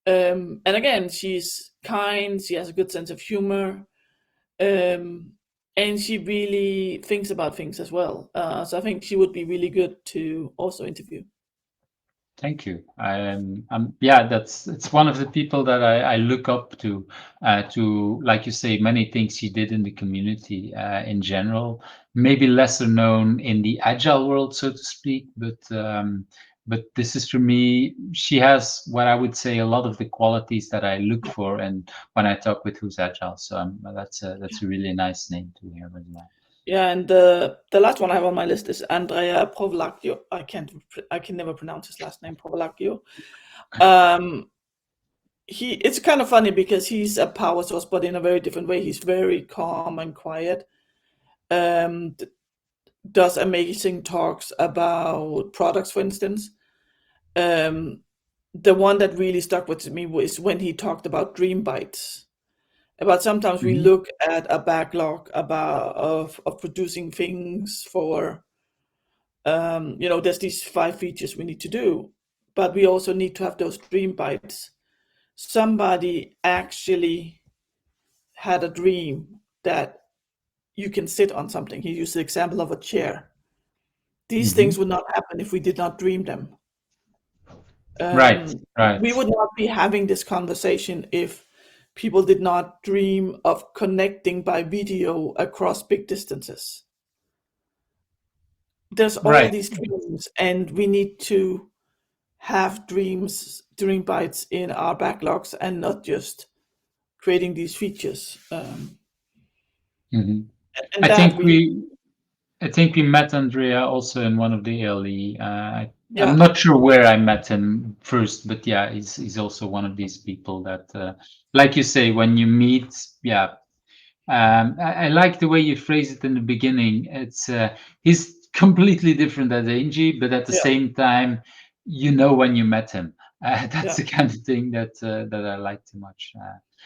S3: And again, she's kind. She has a good sense of humor. Um, and she really thinks about things as well. So I think she would be really good to also interview.
S2: Thank you. Yeah, that's it's one of the people that I look up to, like you say, many things she did in the community in general. Maybe lesser known in the agile world, so to speak, but this is for me. She has what I would say a lot of the qualities that I look for, and when I talk with who's agile. So that's a really nice name to hear as well.
S3: Yeah, and the last one I have on my list is Andrea Provlacchio. I can never pronounce his last name, Provlacchio. Um, it's kind of funny because he's a power source, but in a very different way. He's very calm and quiet. D- does amazing talks about products, for instance. Um, the one that really stuck with me was when he talked about dream bites. About sometimes we
S2: Mhm.
S3: look at a backlog about of producing things for there's these 5 features we need to do, but we also need to have those dream bites. Somebody actually had a dream that you can sit on something. He used the example of a chair. These things
S2: Mhm.
S3: would not happen if we did not dream them.
S2: Right,
S3: We
S2: right.
S3: would not be having this conversation if people did not dream of connecting by video across big distances. There's all
S2: Right.
S3: these dreams, and we need to have dream bites in our backlogs and not just creating these features.
S2: Mhm.
S3: And
S2: I
S3: that
S2: think
S3: really,
S2: we I think we met Andrea also in one of the ALE. I'm
S3: yeah,
S2: not sure where I met him first, but yeah, he's also one of these people that, like you say, when you meet, yeah, I like the way you phrase it in the beginning. It's he's completely different as Angie, but at the
S3: yeah,
S2: same time, you know when you met him. That's
S3: yeah.
S2: the kind of thing that I like too much.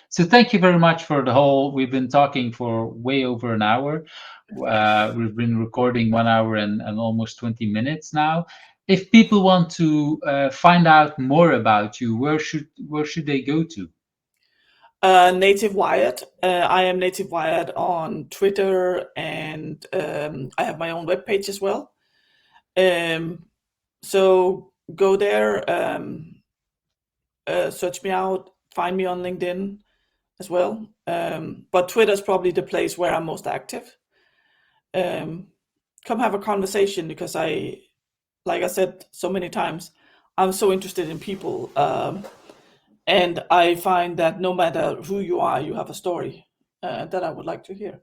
S2: So thank you very much for the whole. We've been talking for way over an hour. We've been recording 1 hour and almost 20 minutes now. If people want to find out more about you, where should they go to?
S3: Native Wired. I am Native Wired on Twitter, and I have my own webpage as well. So go there, search me out, find me on LinkedIn as well. But Twitter is probably the place where I'm most active. Come have a conversation, because like I said so many times, I'm so interested in people. And I find that no matter who you are, you have a story that I would like to hear.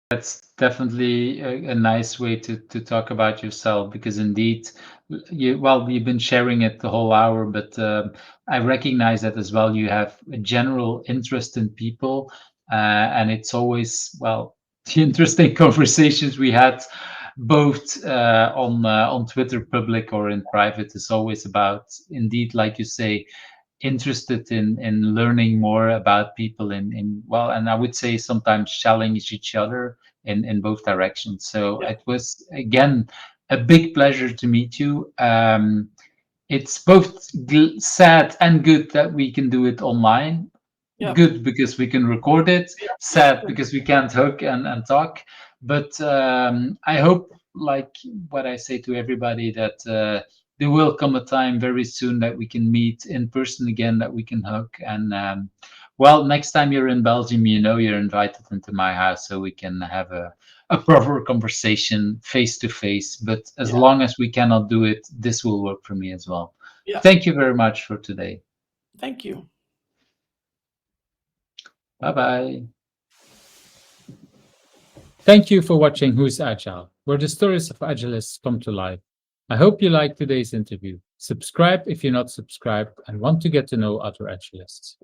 S2: That's definitely a nice way to talk about yourself, because indeed, you've been sharing it the whole hour, but I recognize that as well. You have a general interest in people, and it's always, well, the interesting conversations we had, both on Twitter public or in private, is always about, indeed, like you say, interested in learning more about people in well, and I would say sometimes challenge each other in both directions. So
S3: Yeah.
S2: it was again a big pleasure to meet you. It's both sad and good that we can do it online.
S3: Yeah.
S2: Good because we can record it,
S3: Yeah.
S2: sad because we can't hug and talk. But I hope, like what I say to everybody, that there will come a time very soon that we can meet in person again, that we can hug. And well, next time you're in Belgium, you're invited into my house so we can have a proper conversation face to face. But as
S3: Yeah.
S2: long as we cannot do it, this will work for me as well.
S3: Yeah.
S2: Thank you very much for today.
S3: Thank you.
S2: Bye-bye. Thank you for watching Who's Agile, where the stories of agilists come to life. I hope you liked today's interview. Subscribe if you're not subscribed and want to get to know other agilists.